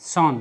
Sun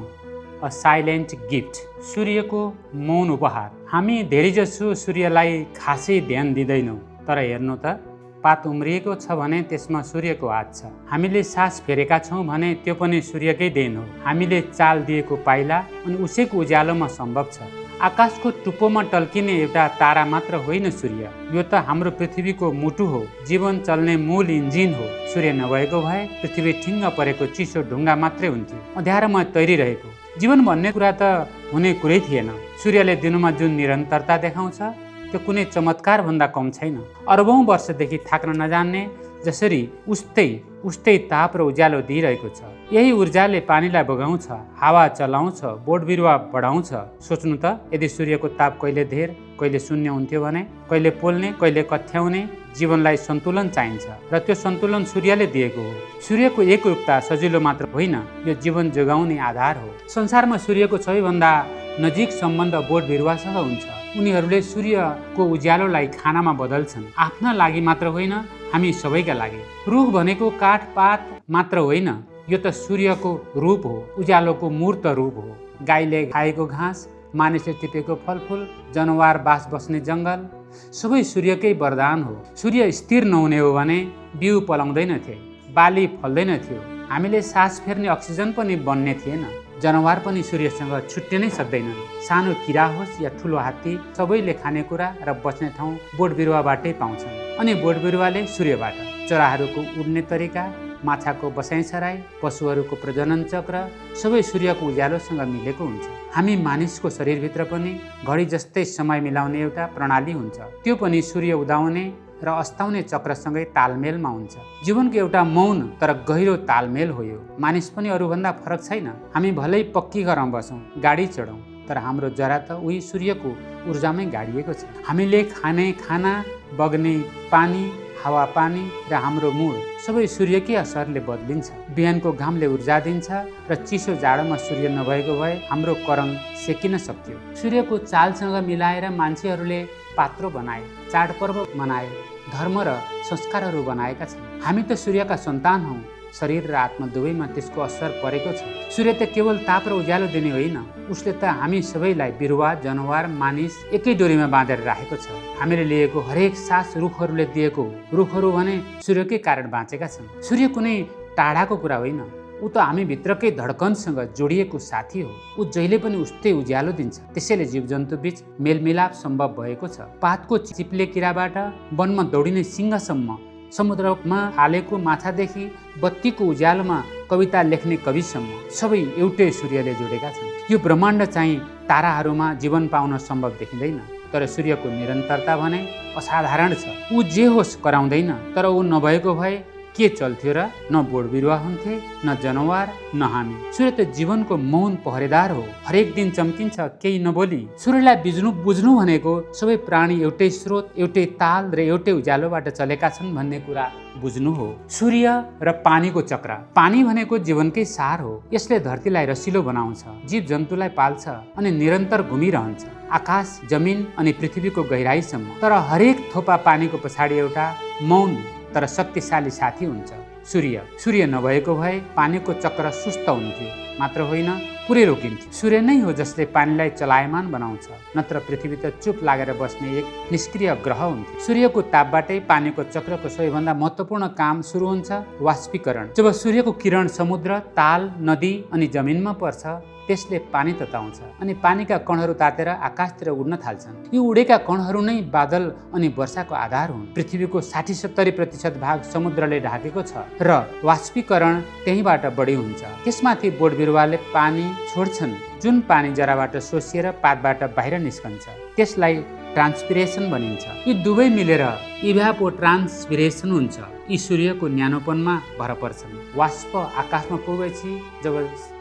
a silent gift, सूर्यको मौन उपहार। हामी धेरैजसो सूर्यलाई खासै ध्यान दिँदैनौँ, तर हेर्नु त पात उम्रिएको छ भने त्यसमा सूर्यको हात छ। हामीले सास फेरेका छौँ भने त्यो पनि सूर्यकै देन हो। हामीले चाल दिएको पाइला अनि उसैको उज्यालोमा सम्भव छ। आकाशको टुप्पोमा टल्किने एउटा तारा मात्र होइन सूर्य, यो त हाम्रो पृथ्वीको मुटु हो, जीवन चल्ने मूल इन्जिन हो। सूर्य नभएको भए पृथ्वी ठिङ्ग परेको चिसो ढुङ्गा मात्रै हुन्थ्यो, अँध्यारोमा तैरिरहेको। जीवन भन्ने कुरा त हुने कुरै थिएन। सूर्यले दिनमा जुन निरन्तरता देखाउँछ त्यो कुनै चमत्कार भन्दा कम छैन। अरबौं वर्षदेखि थाक्न नजान्ने जसरी उस्तै ताप र उज्यालो दिइरहेको छ। यही ऊर्जाले पानीलाई बगाउँछ, हावा चलाउँछ, बोट बिरुवा बढाउँछ। सोच्नु त, यदि सूर्यको ताप कहिले धेर कहिले शून्य हुन्थ्यो भने, कहिले पोल्ने कहिले कथ्याउने जीवनलाई सन्तुलन चाहिन्छ, र त्यो सन्तुलन सूर्यले दिएको हो। सूर्यको एकरूपता सजिलो मात्र होइन, यो जीवन जोगाउने आधार हो। संसारमा सूर्यको सबैभन्दा नजिक सम्बन्ध बोट बिरुवासँग हुन्छ। उनीहरूले सूर्यको उज्यालोलाई खानामा बदल्छन्, आफ्ना लागि मात्र होइन, हामी सबैका लागि। रुख भनेको काठ पात मात्र होइन, यो त सूर्यको रूप हो, उज्यालोको मूर्त रूप हो। गाईले खाएको घाँस, मानिसले टिपेको फलफुल, जनावर बास बस्ने जङ्गल, सबै सूर्यकै वरदान हो। सूर्य स्थिर नहुने हो भने बिउ पलाउँदैनथे, बाली फल्दैन थियो, हामीले सास फेर्ने अक्सिजन पनि बन्ने थिएन। जनावर पनि सूर्यसँग छुट्टिनै सक्दैनन्। सानो किरा होस् या ठुलो हात्ती, सबैले खानेकुरा र बस्ने ठाउँ बोट बिरुवाबाटै पाउँछन्। अनि बोट बिरुवाले सूर्यबाट। चराहरूको उड्ने तरिका, माछाको बसाइसराई, पशुहरूको प्रजनन चक्र सबै सूर्यको उज्यालोसँग मिलेको हुन्छ। हामी मानिसको शरीरभित्र पनि घडी जस्तै समय मिलाउने एउटा प्रणाली हुन्छ, त्यो पनि सूर्य उदाउने र अस्ताउने चक्रसँगै तालमेलमा हुन्छ। जीवनको एउटा मौन तर गहिरो तालमेल हो यो। मानिस पनि अरूभन्दा फरक छैन। हामी भलै पक्की घरमा बसौँ, गाडी चढौँ, तर हाम्रो जरा त उही सूर्यको ऊर्जामै गाडिएको छ। हामीले खाने खाना, बग्ने पानी, हावापानी र हाम्रो मुड सबै सूर्यकै असरले बदलिन्छ। बिहानको घामले ऊर्जा दिन्छ र चिसो जाडोमा सूर्य नभएको भए हाम्रो करङ सेकिन सक्थ्यो। सूर्यको चालसँग मिलाएर मान्छेहरूले पात्रो बनाए, चाडपर्व मनाए, धर्म र संस्कारहरू बनाएका छन्। हामी त सूर्यका सन्तान हौँ, शरीर र आत्मा दुवैमा त्यसको असर परेको छ। सूर्य त केवल ताप र उज्यालो दिने होइन, उसले त हामी सबैलाई, बिरुवा, जनावर, मानिस एकै डोरीमा बाँधेर राखेको छ। हामीले लिएको हरेक सास रुखहरूले दिएको हो। रुखहरू भने सूर्यकै कारण बाँचेका छन्। सूर्य कुनै टाढाको कुरा होइन, ऊ त हामी भित्रकै धड्कनसँग जोडिएको साथी हो। ऊ जहिले पनि उस्तै उज्यालो दिन्छ। त्यसैले जीवजन्तु बीच मेलमिलाप सम्भव भएको छ। पातको चिप्ले किराबाट वनमा दौडिने सिंहसम्म, समुद्रमा हालेको माछादेखि बत्तीको उज्यालोमा कविता लेख्ने कविसम्म, सबै एउटै सूर्यले जोडेका छन्। यो ब्रह्माण्ड चाहिँ ताराहरूमा जीवन पाउन सम्भव देखिँदैन, तर सूर्यको निरन्तरता भने असाधारण छ। ऊ जे होस् कराउँदैन, तर ऊ नभएको भए के चल्थ्यो र? न बोट बिरुवा हुन्थे, न जनावर, न हामी। सूर्य त जीवनको मौन पहरेदार हो। हरेक दिन चम्किन्छ, केही नबोली। सूर्यलाई बुझ्नु भनेको सबै प्राणी एउटै स्रोत, एउटै ताल र एउटै उज्यालोबाट चलेका छन् भन्ने कुरा बुझ्नु हो। सूर्य र पानीको चक्र। पानी भनेको जीवनकै सार हो। यसले धरतीलाई रसिलो बनाउँछ, जीव जन्तुलाई पाल्छ अनि निरन्तर घुमिरहन्छ, आकाश, जमिन अनि पृथ्वीको गहिराईसम्म। तर हरेक थोपा पानीको पछाडि एउटा मौन तर शक्तिशाली साथी हुन्छ, सूर्य। सूर्य नभएको भए पानीको चक्र सुस्त हुन्थ्यो मात्र होइन, पुरै रोकिन्थ्यो। सूर्य नै हो जसले पानीलाई चलायमान बनाउँछ, नत्र पृथ्वी त चुप लागेर बस्ने एक निष्क्रिय ग्रह हुन्थ्यो। सूर्यको तापबाटै पानीको चक्रको सबैभन्दा महत्त्वपूर्ण काम सुरु हुन्छ, वाष्पीकरण। जब सूर्यको किरण समुद्र, ताल, नदी अनि जमिनमा पर्छ, त्यसले पानी तताउँछ अनि पानीका कणहरू तातेर आकाशतिर उड्न थाल्छन्। यी उडेका कणहरू नै बादल अनि वर्षाको आधार हुन्। पृथ्वीको 60-70% भाग समुद्रले ढाकेको छ र वाष्पीकरण त्यहीँबाट बढी हुन्छ। त्यसमाथि बोट बिरुवाले पानी छोड्छन्, जुन पानी जराबाट सोसिएर पातबाट बाहिर निस्कन्छ, त्यसलाई ट्रान्सपिरेसन भनिन्छ। यी दुवै मिलेर इभ्यापोट्रान्सपिरेसन हुन्छ। यी सूर्यको न्यानोपनमा भर पर्छन्। वाष्प आकाशमा पुगेपछि जब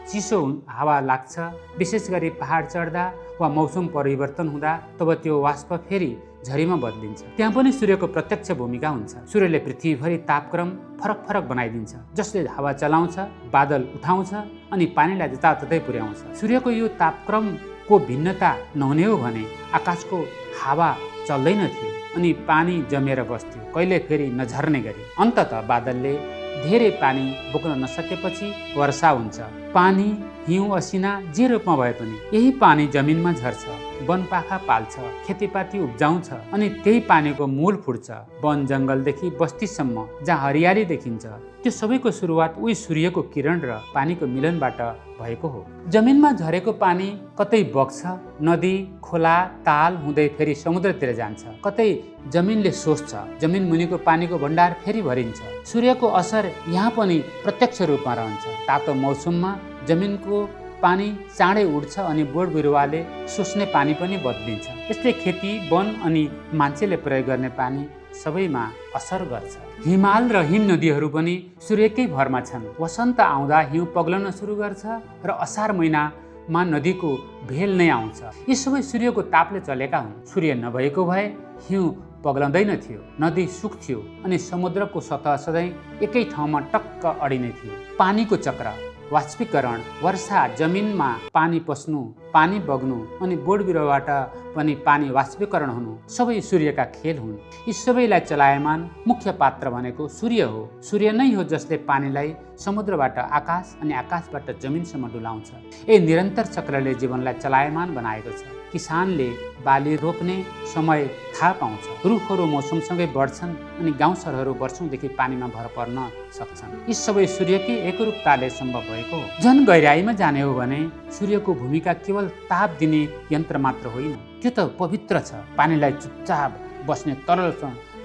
चिसो हावा लाग्छ, विशेष गरी पहाड चढ्दा वा मौसम परिवर्तन हुँदा, तब त्यो वाष्प फेरि झरीमा बदलिन्छ। त्यहाँ पनि सूर्यको प्रत्यक्ष भूमिका हुन्छ। सूर्यले पृथ्वीभरि तापक्रम फरक फरक बनाइदिन्छ, जसले हावा चलाउँछ, बादल उठाउँछ अनि पानीलाई जताततै पुर्याउँछ। सूर्यको यो तापक्रमको भिन्नता नहुने हो भने आकाशको हावा चल्दैन थियो अनि पानी जमेर बस्थ्यो, कहिले फेरि नझर्ने गरी। अन्ततः बादलले धेरै पानी बोक्न नसकेपछि वर्षा हुन्छ। पानी हिउँ असिना जे रूपमा भए पनि यही पानी जमिनमा झर्छ, वनपाखा पाल्छ, खेतीपाती उब्जाउँछ अनि त्यही पानीको मूल फुट्छ वन जङ्गलदेखि बस्तीसम्म जहाँ हरियाली देखिन्छ। त्यो सबैको सुरुवात उही सूर्यको किरण र पानीको मिलनबाट भएको हो। जमिनमा झरेको पानी कतै बग्छ, नदी खोला ताल हुँदै फेरि समुद्रतिर जान्छ, कतै जमिनले सोच्छ, जमिन मुनिको पानीको भण्डार फेरि भरिन्छ। सूर्यको असर यहाँ पनि प्रत्यक्ष रूपमा रहन्छ। तातो मौसममा जमिनको पानी चाँडै उठ्छ अनि बोट बिरुवाले सोच्ने पानी पनि बदलिन्छ। यसले खेती वन अनि मान्छेले प्रयोग गर्ने पानी सबैमा असर गर्छ। हिमाल र हिम नदीहरू पनि सूर्यकै भरमा छन्। वसन्त आउँदा हिउँ पग्लन सुरु गर्छ र असार महिनामा नदीको भेल नै आउँछ। यी सबै सूर्यको तापले चलेका हुन्। सूर्य नभएको भए हिउँ पग्लँदैन थियो, नदी सुक्थ्यो अनि समुद्रको सतह सधैँ एकै ठाउँमा टक्क अडिने थियो। पानीको चक्र, वाष्पीकरण, वर्षा, जमिनमा पानी पस्नु, पानी बग्नु अनि बोट बिरुवाबाट पनि पानी वाष्पीकरण हुनु सबै सूर्यका खेल हुन्। यी सबैलाई चलायमान मुख्य पात्र भनेको सूर्य हो। सूर्य नै हो जसले पानीलाई समुद्रबाट आकाश अनि आकाशबाट जमिनसम्म डुलाउँछ। यही निरन्तर चक्रले जीवनलाई चलायमान बनाएको छ। किसानले बाली रोप्ने समय थाहा पाउँछ, रुखहरू मौसमसँगै बढ्छन् अनि गाउँसरहरू वर्षौंदेखि पानीमा भर पर्न सक्छन्। यी सबै सूर्यकै एकरूपताले सम्भव भएको हो। झन गहिराईमा जाने हो भने सूर्यको भूमिका केवल ताप दिने यन्त्र मात्र होइन, त्यो त पवित्र छ। पानीलाई चुपचाप बस्ने तरल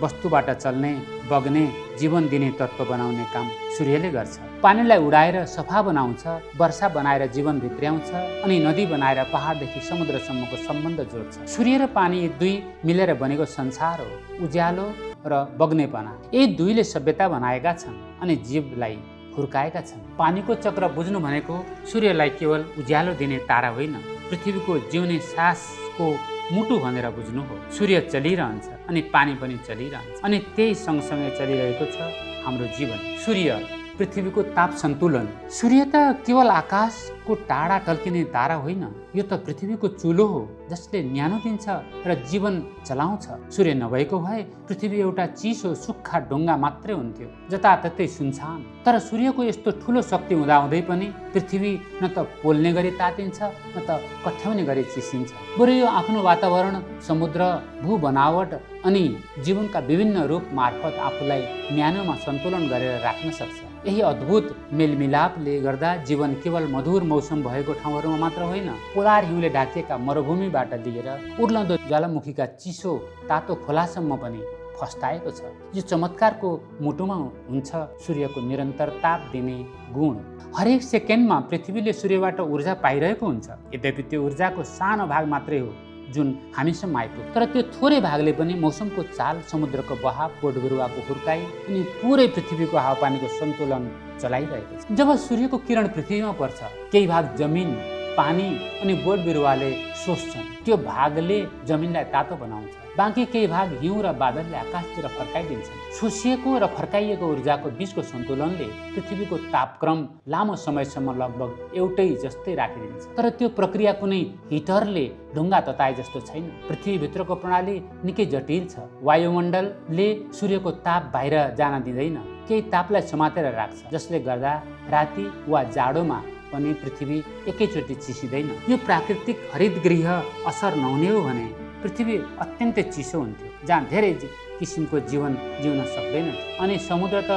वस्तुबाट चल्ने, बग्ने, जीवन दिने तत्त्व बनाउने काम सूर्यले गर्छ। पानीलाई उडाएर सफा बनाउँछ, वर्षा बनाएर जीवन भित्र्याउँछ अनि नदी बनाएर पहाडदेखि समुद्रसम्मको सम्बन्ध जोड्छ। सूर्य र पानी यी दुई मिलेर बनेको संसार हो। उज्यालो र बग्नेपना यी दुईले सभ्यता बनाएका छन् अनि जीवलाई हुर्काएका छन्। पानीको चक्र बुझ्नु भनेको सूर्यलाई केवल उज्यालो दिने तारा होइन, पृथ्वीको जिउने सासको मुटु भनेर बुझ्नु हो। सूर्य चलिरहन्छ अनि पानी पनि चलिरहन्छ अनि त्यही सँगसँगै चलिरहेको छ हाम्रो जीवन। सूर्य पृथ्वीको ताप सन्तुलन। सूर्य त केवल आकाशको टाढा टल्किने तारा होइन, यो त पृथ्वीको चुलो हो जसले न्यानो दिन्छ र जीवन चलाउँछ। सूर्य नभएको भए पृथ्वी एउटा चिसो सुक्खा ढुङ्गा मात्रै हुन्थ्यो, जताततै सुनसान। तर सूर्यको यस्तो ठुलो शक्ति हुँदाहुँदै पनि पृथ्वी न त पोल्ने गरी तातिन्छ न त कठ्याउने गरी चिसिन्छ। बरु यो आफ्नो वातावरण, समुद्र, भू बनावट अनि जीवनका विभिन्न रूप मार्फत आफूलाई न्यानोमा सन्तुलन गरेर राख्न सक्छ। यही अद्भुत मेलमिलापले गर्दा जीवन केवल मधुर मौसम भएको ठाउँहरूमा मात्र होइन, पोलार हिउँले ढाकिएका मरुभूमिबाट लिएर उर्लदो ज्वालामुखीका चिसो तातो खोलासम्म पनि फस्टाएको छ। यो चमत्कारको मुटुमा हुन्छ सूर्यको निरन्तर ताप दिने गुण। हरेक सेकेन्डमा पृथ्वीले सूर्यबाट ऊर्जा पाइरहेको हुन्छ। यद्यपि त्यो ऊर्जाको सानो भाग मात्रै हो जुन हामीसम्म आइपुग्छ, तर त्यो थोरै भागले पनि मौसमको चाल, समुद्रको बहाव, बोट बिरुवाको हुर्काई अनि पुरै पृथ्वीको हावापानीको सन्तुलन चलाइरहेको छ। जब सूर्यको किरण पृथ्वीमा पर्छ, केही भाग जमिन, पानी अनि बोट बिरुवाले सोच्छन्, त्यो भागले जमिनलाई तातो बनाउँछ। बाँकी केही भाग हिउँ र बादलले आकाशतिर फर्काइदिन्छन्। सोसिएको र फर्काइएको ऊर्जाको बीचको सन्तुलनले पृथ्वीको तापक्रम लामो समयसम्म लगभग एउटै जस्तै राखिदिन्छ। तर त्यो प्रक्रिया कुनै हिटरले ढुङ्गा तताए जस्तो छैन। पृथ्वीभित्रको प्रणाली निकै जटिल छ। वायुमण्डलले सूर्यको ताप बाहिर जान दिँदैन, केही तापलाई समातेर राख्छ, जसले गर्दा राति वा जाडोमा पनि पृथ्वी एकैचोटि चिसिँदैन। यो प्राकृतिक हरितगृह असर नहुने हो भने पृथ्वी अत्यन्तै चिसो हुन्थ्यो, जहाँ धेरै किसिमको जीवन जिउन सक्दैन। अनि समुद्र त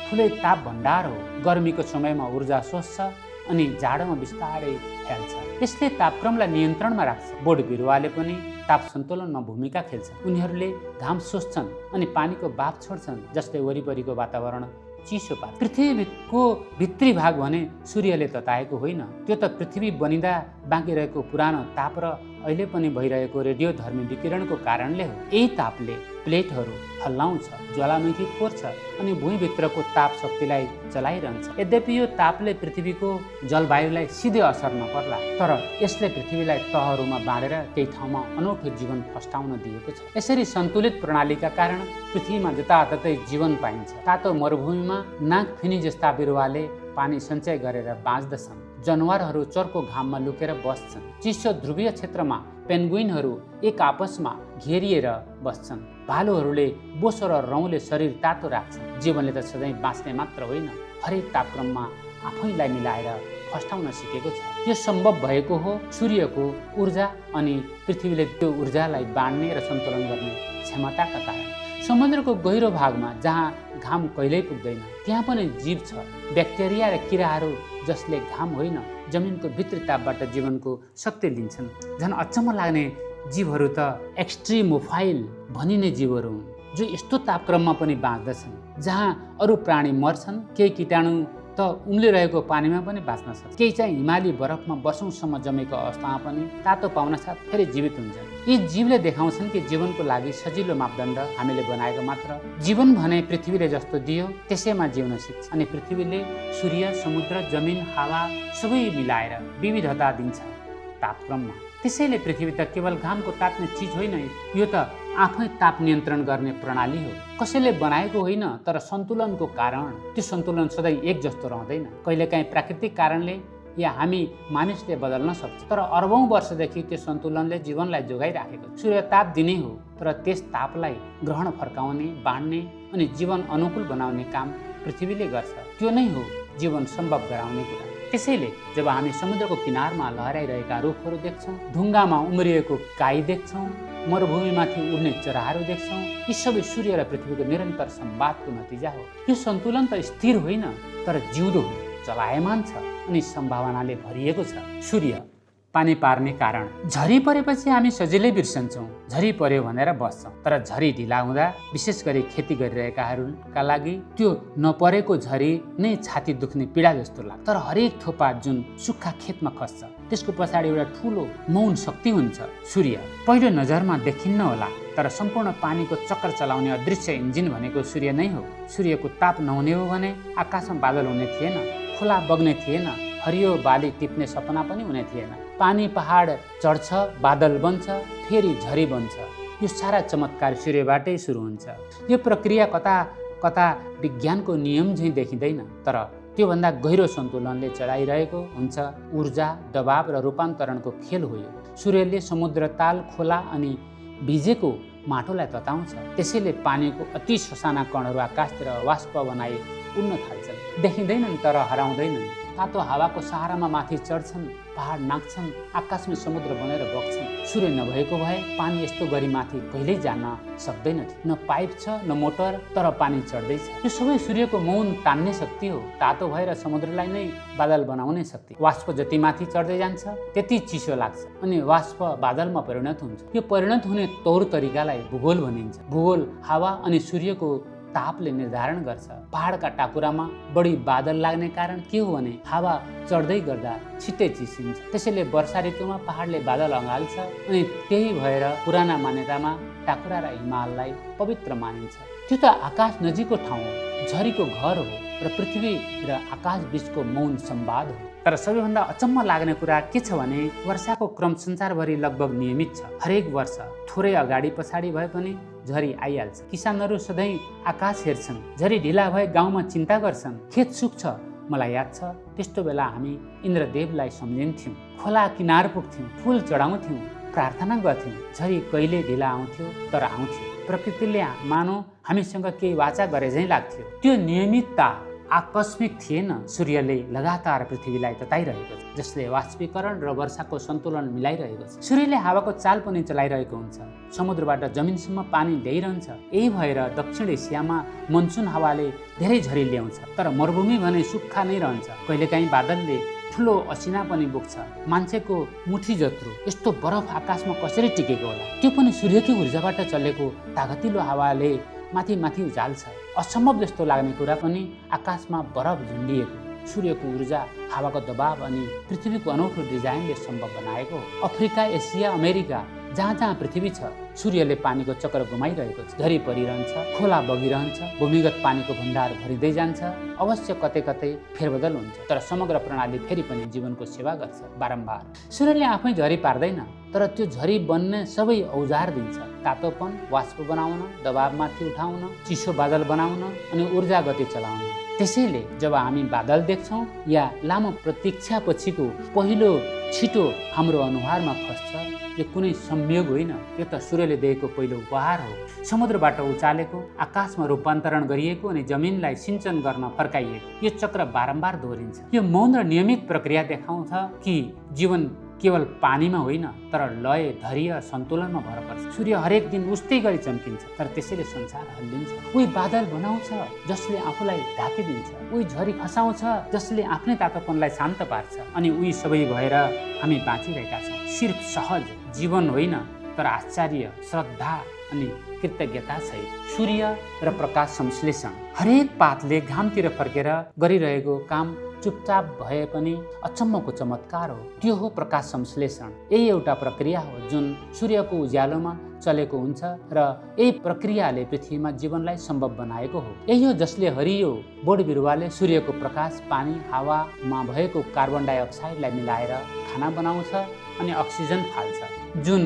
ठुलै ताप भण्डार हो। गर्मीको समयमा ऊर्जा सोच्छ अनि जाडोमा बिस्तारै फैल्छ। यसले तापक्रमलाई नियन्त्रणमा राख्छ। बोट बिरुवाले पनि ताप सन्तुलनमा भूमिका खेल्छन्। उनीहरूले घाम सोच्छन् अनि पानीको बाफ छोड्छन्, जसले वरिपरिको वातावरण चिसो पार्छ। पृथ्वीको भित्री भाग भने सूर्यले तताएको होइन, त्यो त पृथ्वी बनिँदा बाँकी रहेको पुरानो ताप र अहिले पनि भइरहेको रेडियोधर्मी विकिरणको कारणले हो। यही तापले प्लेटहरू हल्लाउँछ, ज्वालामुखी फोर्छ अनि भुइँभित्रको ताप शक्तिलाई चलाइरहन्छ। यद्यपि यो तापले पृथ्वीको जलवायुलाई सिधै असर नपर्ला, तर यसले पृथ्वीलाई तहहरूमा बाँडेर केही ठाउँमा अनौठो जीवन फस्टाउन दिएको छ। यसरी सन्तुलित प्रणालीका कारण पृथ्वीमा जताततै जीवन पाइन्छ। तातो मरुभूमिमा नागफिनी जस्ता बिरुवाले पानी सञ्चय गरेर बाँच्दछन्। जनावरहरू चर्को घाममा लुकेर बस्छन्। चिसो ध्रुवीय क्षेत्रमा पेन्गुइनहरू एक आपसमा घेरिएर बस्छन्। भालुहरूले बोसो र रौँले शरीर तातो राख्छन्। जीवनले त सधैँ बाँच्ने मात्र होइन, हरेक तापक्रममा आफैलाई मिलाएर फस्टाउन सिकेको छ। यो सम्भव भएको हो सूर्यको ऊर्जा अनि पृथ्वीले त्यो ऊर्जालाई बाँड्ने र सन्तुलन गर्ने क्षमताका कारण। समुद्रको गहिरो भागमा जहाँ घाम कहिल्यै पुग्दैन त्यहाँ पनि जीव छ, ब्याक्टेरिया र किराहरू जसले घाम होइन जमिनको भित्री तापबाट जीवनको शक्ति लिन्छन्। झन् अचम्म लाग्ने जीवहरू त एक्स्ट्रिमोफाइल भनिने जीवहरू हुन् जो यस्तो तापक्रममा पनि बाँच्दछन् जहाँ अरू प्राणी मर्छन्। केही कीटाणु त उम्लिरहेको पानीमा पनि बाँच्न सक्छ, केही चाहिँ हिमाली बरफमा वर्षौंसम्म जमेको अवस्थामा पनि तातो पाउन साथ फेरि जीवित हुन्छन्। यी जीवले देखाउँछन् कि जीवनको लागि सजिलो मापदण्ड हामीले बनाएको मात्र। जीवन भने पृथ्वीले जस्तो दियो त्यसैमा जिउन सिक्छ अनि पृथ्वीले सूर्य, समुद्र, जमिन, हावा सबै मिलाएर विविधता दिन्छ तापक्रममा। त्यसैले पृथ्वी त केवल घामको ताप्ने चिज होइन, यो त आफै ताप नियन्त्रण गर्ने प्रणाली हो। कसैले बनाएको होइन, तर सन्तुलनको कारण त्यो सन्तुलन सधैँ एक जस्तो रहँदैन। कहिलेकाहीँ प्राकृतिक कारणले या हामी मानिसले बदल्न सक्छ, तर अरबौं वर्षदेखि त्यो सन्तुलनले जीवनलाई जोगाइराखेको छ। सूर्य ताप दिने हो, तर त्यस तापलाई ग्रहण फर्काउने, बाँड्ने अनि जीवन अनुकूल बनाउने काम पृथ्वीले गर्छ। त्यो नै हो जीवन सम्भव गराउने कुरा। त्यसैले जब हामी समुद्रको किनारमा लहराइरहेका रुखहरू देख्छौँ, ढुङ्गामा उम्रिएको गाई देख्छौँ, मरुभूमिमाथि उड्ने चराहरू देख्छौँ, यी सबै सूर्य र पृथ्वीको निरन्तर संवादको नतिजा हो। यो सन्तुलन त स्थिर होइन, तर जिउँदो हो, चलायमान छ अनि सम्भावनाले भरिएको छ। सूर्य पानी पार्ने कारण। झरी परेपछि हामी सजिलै बिर्सन्छौँ, झरी पर्यो भनेर बस्छौँ, तर झरी ढिला हुँदा विशेष गरी खेती गरिरहेकाहरूका लागि त्यो नपरेको झरी नै छाती दुख्ने पीडा जस्तो लाग्छ। तर हरेक थोपा जुन सुक्खा खेतमा खस्छ त्यसको पछाडि एउटा ठुलो मौन शक्ति हुन्छ। सूर्य पहिलो नजरमा देखिन्न होला, तर सम्पूर्ण पानीको चक्कर चलाउने अदृश्य इन्जिन भनेको सूर्य नै हो। सूर्यको ताप नहुने हो भने आकाशमा बादल हुने थिएन, खोला बग्ने थिएन, हरियो बाली टिप्ने सपना पनि हुने थिएन। पानी पहाड चढ्छ, बादल बन्छ, फेरि झरी बन्छ। यो सारा चमत्कार सूर्यबाटै सुरु हुन्छ। यो प्रक्रिया कता कता विज्ञानको नियम झैँ देखिँदैन, तर त्योभन्दा गहिरो सन्तुलनले चलाइरहेको हुन्छ। ऊर्जा, दबाव र रूपान्तरणको खेल हो यो। सूर्यले समुद्र, ताल, खोला अनि भिजेको माटोलाई तताउँछ। त्यसैले पानीको अति ससाना कणहरू आकाशतिर वाष्प बनाई उड्न थाल्छन्। देखिँदैनन् तर हराउँदैनन्। तातो हावाको सहारामा माथि चढ्छन्, पहाड नाग्छन्, आकाशमा समुद्र बनेर बग्छन्। सूर्य नभएको भए पानी यस्तो गरी माथि कहिल्यै जान सक्दैन थियो। न पाइप छ, न मोटर, तर पानी चढ्दैछ। यो सबै सूर्यको मौन तान्ने शक्ति हो। तातो भएर समुद्रलाई नै बादल बनाउने शक्ति। वाष्प जति माथि चढ्दै जान्छ त्यति चिसो लाग्छ अनि वाष्प बादलमा परिणत हुन्छ। यो परिणत हुने तौर तरिकालाई भूगोल भनिन्छ। भूगोल हावा अनि सूर्यको तापले निर्धारण गर्छ। पहाडका टाकुरामा बढी बादल लाग्ने कारण के हो भने हावा चढ्दै गर्दा छिट्टै चिसिन्छ। त्यसैले वर्षा ऋतुमा पहाडले बादल अँगाल्छ अनि त्यही भएर पुराना मान्यतामा टाकुरा र हिमाललाई पवित्र मानिन्छ। त्यो त आकाश नजिकको ठाउँ हो, झरीको घर हो र पृथ्वी र आकाश बीचको मौन संवाद हो। तर सबैभन्दा अचम्म लाग्ने कुरा के छ भने वर्षाको क्रम संसारभरि लगभग नियमित छ। हरेक वर्ष थोरै अगाडि पछाडि भए पनि झरी आइहाल्छ। किसानहरू सधैँ आकाश हेर्छन्, झरी ढिला भए गाउँमा चिन्ता गर्छन्, खेत सुक्छ। मलाई याद छ त्यस्तो बेला हामी इन्द्रदेवलाई सम्झिन्थ्यौँ, खोला किनार पुग्थ्यौँ, फुल चढाउँथ्यौँ, प्रार्थना गर्थ्यौँ। झरी कहिले ढिला आउँथ्यो तर आउँथ्यो। प्रकृतिले मानौ हामीसँग केही वाचा गरे झैँ लाग्थ्यो। त्यो नियमितता आकस्मिक थिएन, सूर्यले लगातार पृथ्वीलाई तताइरहेको छ, जसले वाष्पीकरण र वर्षाको सन्तुलन मिलाइरहेको छ। सूर्यले हावाको चाल पनि चलाइरहेको हुन्छ, समुद्रबाट जमिनसम्म पानी ल्याइरहन्छ। यही भएर दक्षिण एसियामा मनसुन हावाले धेरै झरी ल्याउँछ, तर मरुभूमि भने सुक्खा नै रहन्छ। कहिलेकाहीँ बादलले ठुलो असिना पनि बोक्छ। मान्छेको मुठी जत्रो यस्तो बरफ आकाशमा कसरी टिकेको होला? त्यो पनि सूर्यकै ऊर्जाबाट चलेको तागतिलो हावाले माथि माथि उचाल्छ। असम्भव जस्तो लाग्ने कुरा पनि आकाशमा बरफ झुन्डिएको सूर्यको ऊर्जा, हावाको दबाव अनि पृथ्वीको अनौठो डिजाइनले सम्भव बनाएको हो। अफ्रिका, एसिया, अमेरिका जहाँ जहाँ पृथ्वी छ सूर्यले पानीको चक्र घुमाइरहेको छ। झरी परिरहन्छ, खोला बगिरहन्छ, भूमिगत पानीको भण्डार भरिँदै जान्छ। अवश्य कतै कतै फेरबदल हुन्छ, तर समग्र प्रणाली फेरि पनि जीवनको सेवा गर्छ बारम्बार। सूर्यले आफै झरी पार्दैन, तर त्यो झरी बन्ने सबै औजार दिन्छ। तातोपन वाष्प बनाउन, दबाव माथि उठाउन, चिसो बादल बनाउन अनि ऊर्जा गति चलाउन। त्यसैले जब हामी बादल देख्छौँ या लामो प्रतीक्षापछिको पहिलो छिटो हाम्रो अनुहारमा खस्छ, यो कुनै संयोग होइन, यो त सूर्यले सूर्यले दिएको पहिलो उपहार हो। समुद्रबाट उचालेको, आकाशमा रूपान्तरण गरिएको अनि जमिनलाई सिंचन गर्न फर्काइएको यो चक्र बारम्बार दोहोरिन्छ। यो मौन र नियमित प्रक्रिया देखाउँछ कि जीवन केवल पानीमा होइन तर लय, धैर्य, सन्तुलनमा भर पर्छ। सूर्य हरेक दिन उस्तै गरी चम्किन्छ, तर त्यसैले संसार हल्लिन्छ। उही बादल बनाउँछ जसले आफूलाई ढाकिदिन्छ, उही झरी खसाउँछ जसले आफ्नै तातोपनलाई शान्त पार्छ, अनि उही सबै भएर हामी बाँचिरहेका छौँ। सिर्फ सहज जीवन होइन तर आश्चर्य, श्रद्धा अनि कृतज्ञता सहित। सूर्य र प्रकाश संश्लेषण। हरेक पातले घामतिर फर्केर गरिरहेको काम चुपचाप भए पनि अचम्मको चमत्कार हो। त्यो हो प्रकाश संश्लेषण। यही एउटा प्रक्रिया हो जुन सूर्यको उज्यालोमा चलेको हुन्छ र यही प्रक्रियाले पृथ्वीमा जीवनलाई सम्भव बनाएको हो। यही हो जसले हरियो बोट बिरुवाले सूर्यको प्रकाश पानी हावामा भएको कार्बन डाइअक्साइडलाई मिलाएर खाना बनाउँछ अनि अक्सिजन फाल्छ, जुन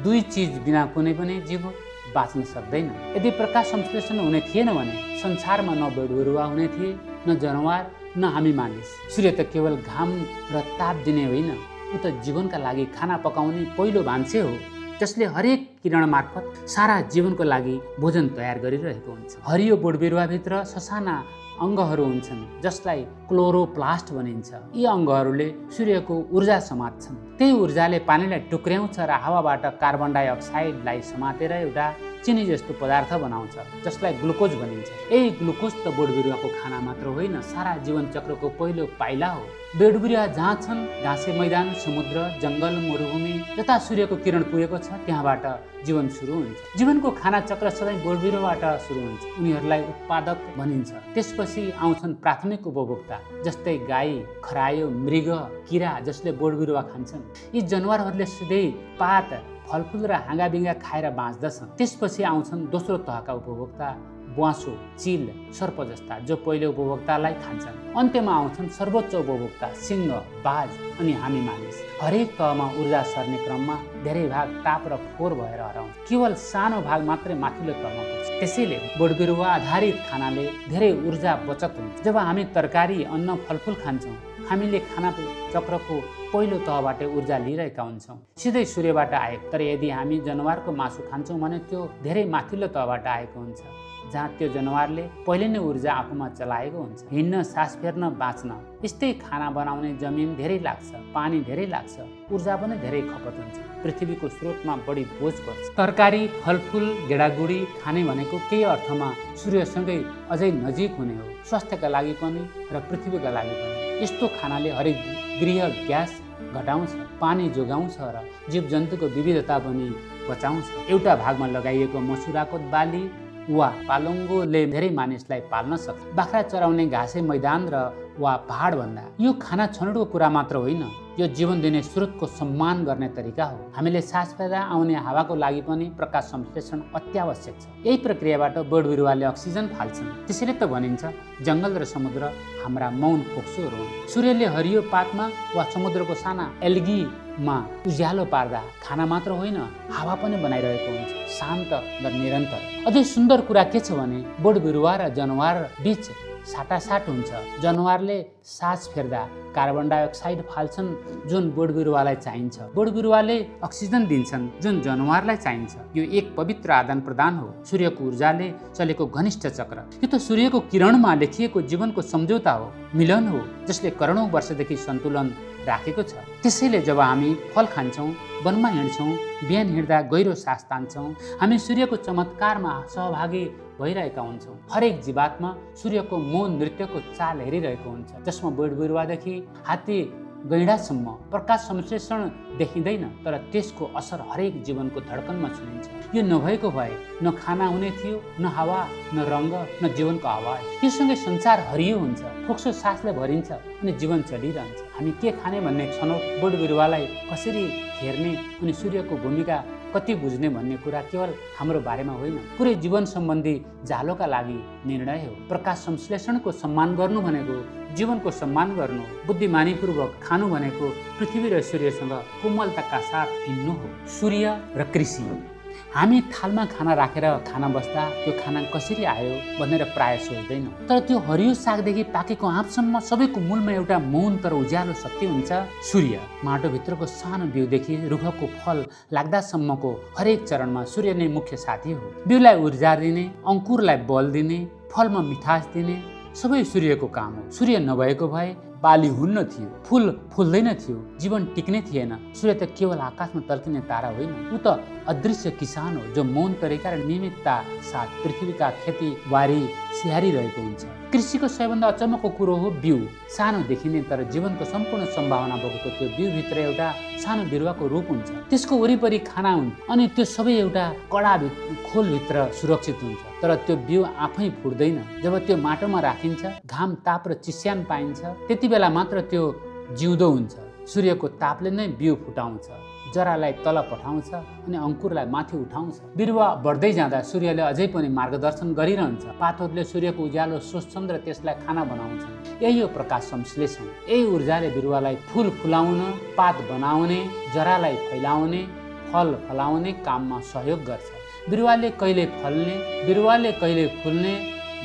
दुई चिज बिना कुनै पनि जीव बाँच्न सक्दैन। यदि प्रकाश संश्लेषण हुने थिएन भने संसारमा न बोट बिरुवा हुने थिए, न जनावर, न हामी मानिस। सूर्य त केवल घाम र ताप दिने होइन, ऊ त जीवनका लागि खाना पकाउने पहिलो भान्से हो जसले हरेक किरण मार्फत सारा जीवनको लागि भोजन तयार गरिरहेको हुन्छ। हरियो बोट बिरुवाभित्र ससाना अङ्गहरू हुन्छन् जसलाई क्लोरोप्लास्ट भनिन्छ। यी अङ्गहरूले सूर्यको ऊर्जा समात्छन्। त्यही ऊर्जाले पानीलाई टुक्र्याउँछ र हावाबाट कार्बन डाइअक्साइडलाई समातेर एउटा चिनी जस्तो पदार्थ बनाउँछ जसलाई ग्लुकोज भनिन्छ। यही ग्लुकोज त बोट बिरुवाको खाना मात्र होइन, सारा जीवन चक्रको पहिलो पाइला हो। बोट बिरुवा जहाँ छन्, घाँसे मैदान, समुद्र, जङ्गल, मरुभूमि, जता सूर्यको किरण पुगेको छ त्यहाँबाट जीवन सुरु हुन्छ। जीवनको खाना चक्र सधैँ बोट बिरुवाबाट सुरु हुन्छ। उनीहरूलाई उत्पादक भनिन्छ। त्यसपछि आउँछन् प्राथमिक उपभोक्ता जस्तै गाई, खरायो, मृग, किरा जसले बोट बिरुवा खान्छन्। यी जनावरहरूले सधैँ पात, फलफुल र हाँगाबिङ्गा खाएर बाँच्दछन्। त्यसपछि आउँछन् दोस्रो तहका उपभोक्ता, ब्वाँसो, चिल, सर्प जस्ता जो पहिलो उपभोक्तालाई खान्छन्। अन्त्यमा आउँछन् सर्वोच्च उपभोक्ता, सिंह, बाज अनि हामी मानिस। हरेक तहमा ऊर्जा सर्ने क्रममा धेरै भाग ताप र फोहोर भएर हराउँछ। केवल सानो भाग मात्रै माथिल्लो तहमा पुग्छ। त्यसैले बोट बिरुवा आधारित खानाले धेरै ऊर्जा बचत हुन्छ। जब हामी तरकारी, अन्न, फलफुल खान्छौँ, हामीले खाना चक्रको पहिलो तहबाट ऊर्जा लिइरहेका हुन्छौँ, सिधै सूर्यबाट आएको। तर यदि हामी जनावरको मासु खान्छौँ भने त्यो धेरै माथिल्लो तहबाट आएको हुन्छ, जहाँ त्यो जनावरले पहिले नै ऊर्जा आफूमा चलाएको हुन्छ। हिँड्न, सास फेर्न, बाँच्न। यस्तै खाना बनाउने जमिन धेरै लाग्छ, पानी धेरै लाग्छ, ऊर्जा पनि धेरै खपत हुन्छ। पृथ्वीको स्रोतमा बढी बोझ पर्छ। तरकारी, फलफुल, गेडागुडी खाने भनेको केही अर्थमा सूर्यसँगै अझै नजिक हुने हो, स्वास्थ्यका लागि पनि र पृथ्वीका लागि पनि। यस्तो खानाले हरेक गृह ग्यास घटाउँछ, पानी जोगाउँछ र जीवजन्तुको विविधता पनि बचाउँछ। एउटा भागमा लगाइएको मसुराको बाली वा पालङ्गोले धेरै मानिसलाई पाल्न सक्छ। बाख्रा चराउने घाँसे मैदान र वा पहाड भन्दा यो खाना छनौटको कुरा मात्र होइन, यो जीवन दिने स्रोतको सम्मान गर्ने तरिका हो। हामीले सास फेर्दा आउने हावाको लागि पनि प्रकाश संश्लेषण अत्यावश्यक छ। यही प्रक्रियाबाट बोट बिरुवाले अक्सिजन फाल्छन्। त्यसैले त भनिन्छ जङ्गल र समुद्र हाम्रा मौन फोक्सोहरू हुन्। सूर्यले हरियो पातमा वा समुद्रको साना एल्गीमा उज्यालो पार्दा खाना मात्र होइन, हावा पनि बनाइरहेको हुन्छ, शान्त र निरन्तर। अझै सुन्दर कुरा के छ भने बोट बिरुवा र जनावर बीच साटासाट हुन्छ। जनावरले सास फेर्दा कार्बन डाइअक्साइड फाल्छन् जुन बोट बिरुवालाई चाहिन्छ। बोट बिरुवाले अक्सिजन दिन्छन् जुन जनावरलाई चाहिन्छ। यो एक पवित्र आदान प्रदान हो, सूर्यको ऊर्जाले चलेको घनिष्ठ चक्र। यो त सूर्यको किरणमा लेखिएको जीवनको सम्झौता हो, मिलन हो, जसले करोडौँ वर्षदेखि सन्तुलन राखेको छ। त्यसैले जब हामी फल खान्छौँ, वनमा हिँड्छौँ, बिहान हिँड्दा गहिरो सास तान्छौँ, हामी सूर्यको चमत्कारमा सहभागी भइरहेका हुन्छौँ। हरेक जीवात्मा सूर्यको मौन नृत्यको चाल हेरिरहेको हुन्छ, जसमा बोट बिरुवादेखि हात्ती गैँडासम्म प्रकाश संश्लेषण देखिँदैन, तर त्यसको असर हरेक जीवनको धड्कनमा सुनिन्छ। यो नभएको भए न खाना हुने थियो, न हावा, न रङ्ग, न जीवनको आवाज। योसँगै संसार हरियो हुन्छ, फोक्सो सासले भरिन्छ अनि जीवन चलिरहन्छ। हामी के खाने भन्ने छनौट बोट बिरुवालाई कसरी हेर्ने अनि सूर्यको भूमिका कति बुझ्ने भन्ने कुरा केवल हाम्रो बारेमा होइन, पुरै जीवन सम्बन्धी जालोका लागि निर्णय हो। प्रकाश संश्लेषणको सम्मान गर्नु भनेको जीवनको सम्मान गर्नु, बुद्धिमानीपूर्वक खानु भनेको पृथ्वी र सूर्यसँग कोमलताका साथ हिँड्नु हो। सूर्य र कृषि। हामी थालमा खाना राखेर खाना बस्दा त्यो खाना कसरी आयो भनेर प्राय सोच्दैनौँ, तर त्यो हरियो सागदेखि पाकेको आँपसम्म सबैको मूलमा एउटा मौन तर उज्यालो शक्ति हुन्छ, सूर्य। माटोभित्रको सानो बिउदेखि रुखको फल लाग्दासम्मको हरेक चरणमा सूर्य नै मुख्य साथी हो। बिउलाई ऊर्जा दिने, अङ्कुरलाई बल दिने, फलमा मिठास दिने सबै सूर्यको काम हो। सूर्य नभएको भए बाली हुन्न थियो, फुल फुल्दैन थियो, जीवन टिक्ने थिएन। सूर्य त केवल आकाशमा तल्किने तारा होइन, ऊ त अदृश्य किसान हो जो मौन तरिका र नियमितता साथ पृथ्वीका खेतीबारी स्याहारिरहेको हुन्छ। कृषिको सबैभन्दा अचम्मको कुरो हो बिउ। सानो देखिने तर जीवनको सम्पूर्ण सम्भावना बोकेको त्यो बिउभित्र एउटा सानो बिरुवाको रूप हुन्छ। त्यसको वरिपरि खाना हुन्छ अनि त्यो सबै एउटा कडा खोलभित्र सुरक्षित हुन्छ। तर त्यो बिउ आफै फुट्दैन। जब त्यो माटोमा राखिन्छ, घाम ताप र चिस्यान पाइन्छ, त्यति बेला मात्र त्यो जिउँदो हुन्छ। सूर्यको तापले नै बिउ फुटाउँछ, जरालाई तल पठाउँछ अनि अङ्कुरलाई माथि उठाउँछ। बिरुवा बढ्दै जाँदा सूर्यले अझै पनि मार्गदर्शन गरिरहन्छ। पातहरूले सूर्यको उज्यालो सोच्छन् र त्यसलाई खाना बनाउँछन्। यही हो प्रकाश संश्लेषण। यही ऊर्जाले बिरुवालाई फुल फुलाउन, पात बनाउने, जरालाई फैलाउने, फल फलाउने काममा सहयोग गर्छ। बिरुवाले कहिले फल्ने, बिरुवाले कहिले फुल्ने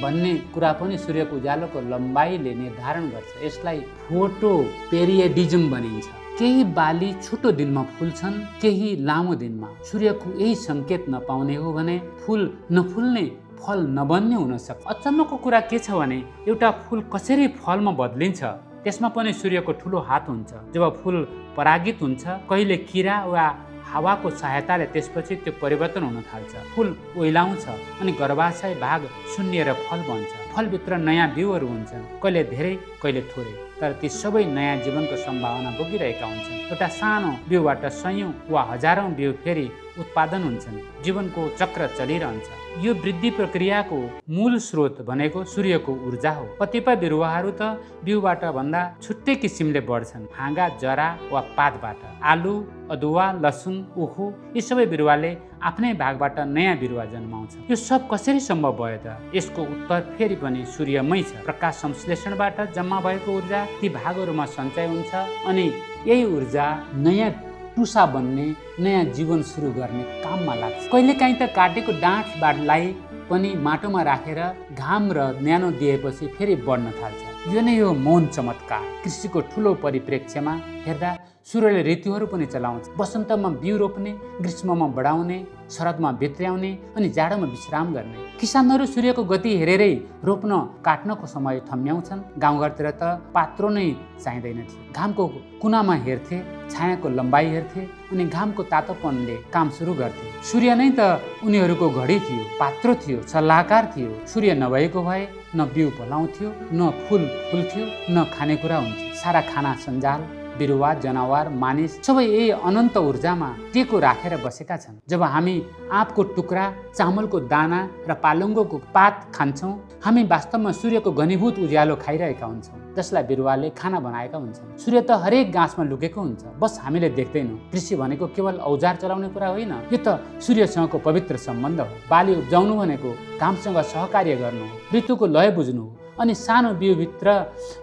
भन्ने कुरा पनि सूर्यको उज्यालोको लम्बाइले निर्धारण गर्छ। यसलाई फोटो पेरियडिज्म भनिन्छ। केही बाली छोटो दिनमा फुल्छन्, केही लामो दिनमा। सूर्यको यही सङ्केत नपाउने हो भने फुल नफुल्ने, फल नबन्ने हुन सक्छ। अचम्मको कुरा के छ भने एउटा फुल कसरी फलमा बदलिन्छ त्यसमा पनि सूर्यको ठुलो हात हुन्छ। जब फुल परागित हुन्छ, कहिले किरा वा हावाको सहायताले त्यसपछि त्यो परिवर्तन हुन थाल्छ। फुल ओइलाउँछ अनि गर्भाशय भाग शून्य र फल बन्छ। फलभित्र नयाँ बिउहरू हुन्छन्, कहिले धेरै कहिले थोरै, तर ती सबै नयाँ जीवनको सम्भावना बोकिरहेका हुन्छन्। एउटा सानो बिउबाट सयौं वा हजारौं बिउ फेरि उत्पादन हुन्छन्। जीवनको चक्र चलिरहन्छ। यो वृद्धि प्रक्रियाको मूल स्रोत भनेको सूर्यको ऊर्जा हो। कतिपय बिरुवाहरू त बिउबाट भन्दा छुट्टै किसिमले बढ्छन्, हाँगा, जरा वा पातबाट। आलु, अदुवा, लसुन, उखु यी सबै बिरुवाले आफ्नै भागबाट नयाँ बिरुवा जन्माउँछ। यो सब कसरी सम्भव भयो त? यसको उत्तर फेरि पनि सूर्यमै छ। प्रकाश संश्लेषणबाट जम्मा भएको ऊर्जा ती भागहरूमा सञ्चय हुन्छ अनि यही ऊर्जा नयाँ टुसा बन्ने, नयाँ जीवन सुरु गर्ने काममा लाग्छ। कहिलेकाहीँ त काटेको डाँठलाई पनि माटोमा राखेर घाम र न्यानो दिएपछि फेरि बढ्न थाल्छ। यो नै हो मौन चमत्कार। कृषिको ठुलो परिप्रेक्ष्यमा हेर्दा सूर्यले ऋतुहरू पनि चलाउँछ। वसन्तमा बिउ रोप्ने, ग्रीष्ममा बढाउने, शरदमा भित्र्याउने अनि जाडोमा विश्राम गर्ने। किसानहरू सूर्यको गति हेरेरै रोप्न काट्नको समय ठम्म्याउँछन्। गाउँघरतिर त पात्रो नै चाहिँदैन थियो। घामको कुनामा हेर्थे, छायाको लम्बाइ हेर्थे अनि घामको तातोपनले काम सुरु गर्थे। सूर्य नै त उनीहरूको घडी थियो, पात्रो थियो, सल्लाहकार थियो। सूर्य नभएको भए न बिउ फलाउँथ्यो, न फुल फुल्थ्यो, न खानेकुरा हुन्थ्यो। सारा खाना सञ्जाल, बिरुवा, जनावर, मानिस सबै यही अनन्त ऊर्जामा टेको राखेर बसेका छन्। जब हामी आँपको टुक्रा, चामलको दाना र पालुङ्गोको पात खान्छौँ, हामी वास्तवमा सूर्यको घनीभूत उज्यालो खाइरहेका हुन्छौँ, जसलाई बिरुवाले खाना बनाएका हुन्छन्। सूर्य त हरेक गाँसमा लुकेको हुन्छ, बस हामीले देख्दैनौँ। कृषि भनेको केवल औजार चलाउने कुरा होइन, यो त सूर्यसँगको पवित्र सम्बन्ध हो। बाली उब्जाउनु भनेको घामसँग सहकार्य गर्नु हो, ऋतुको लय बुझ्नु हो अनि सानो बिउभित्र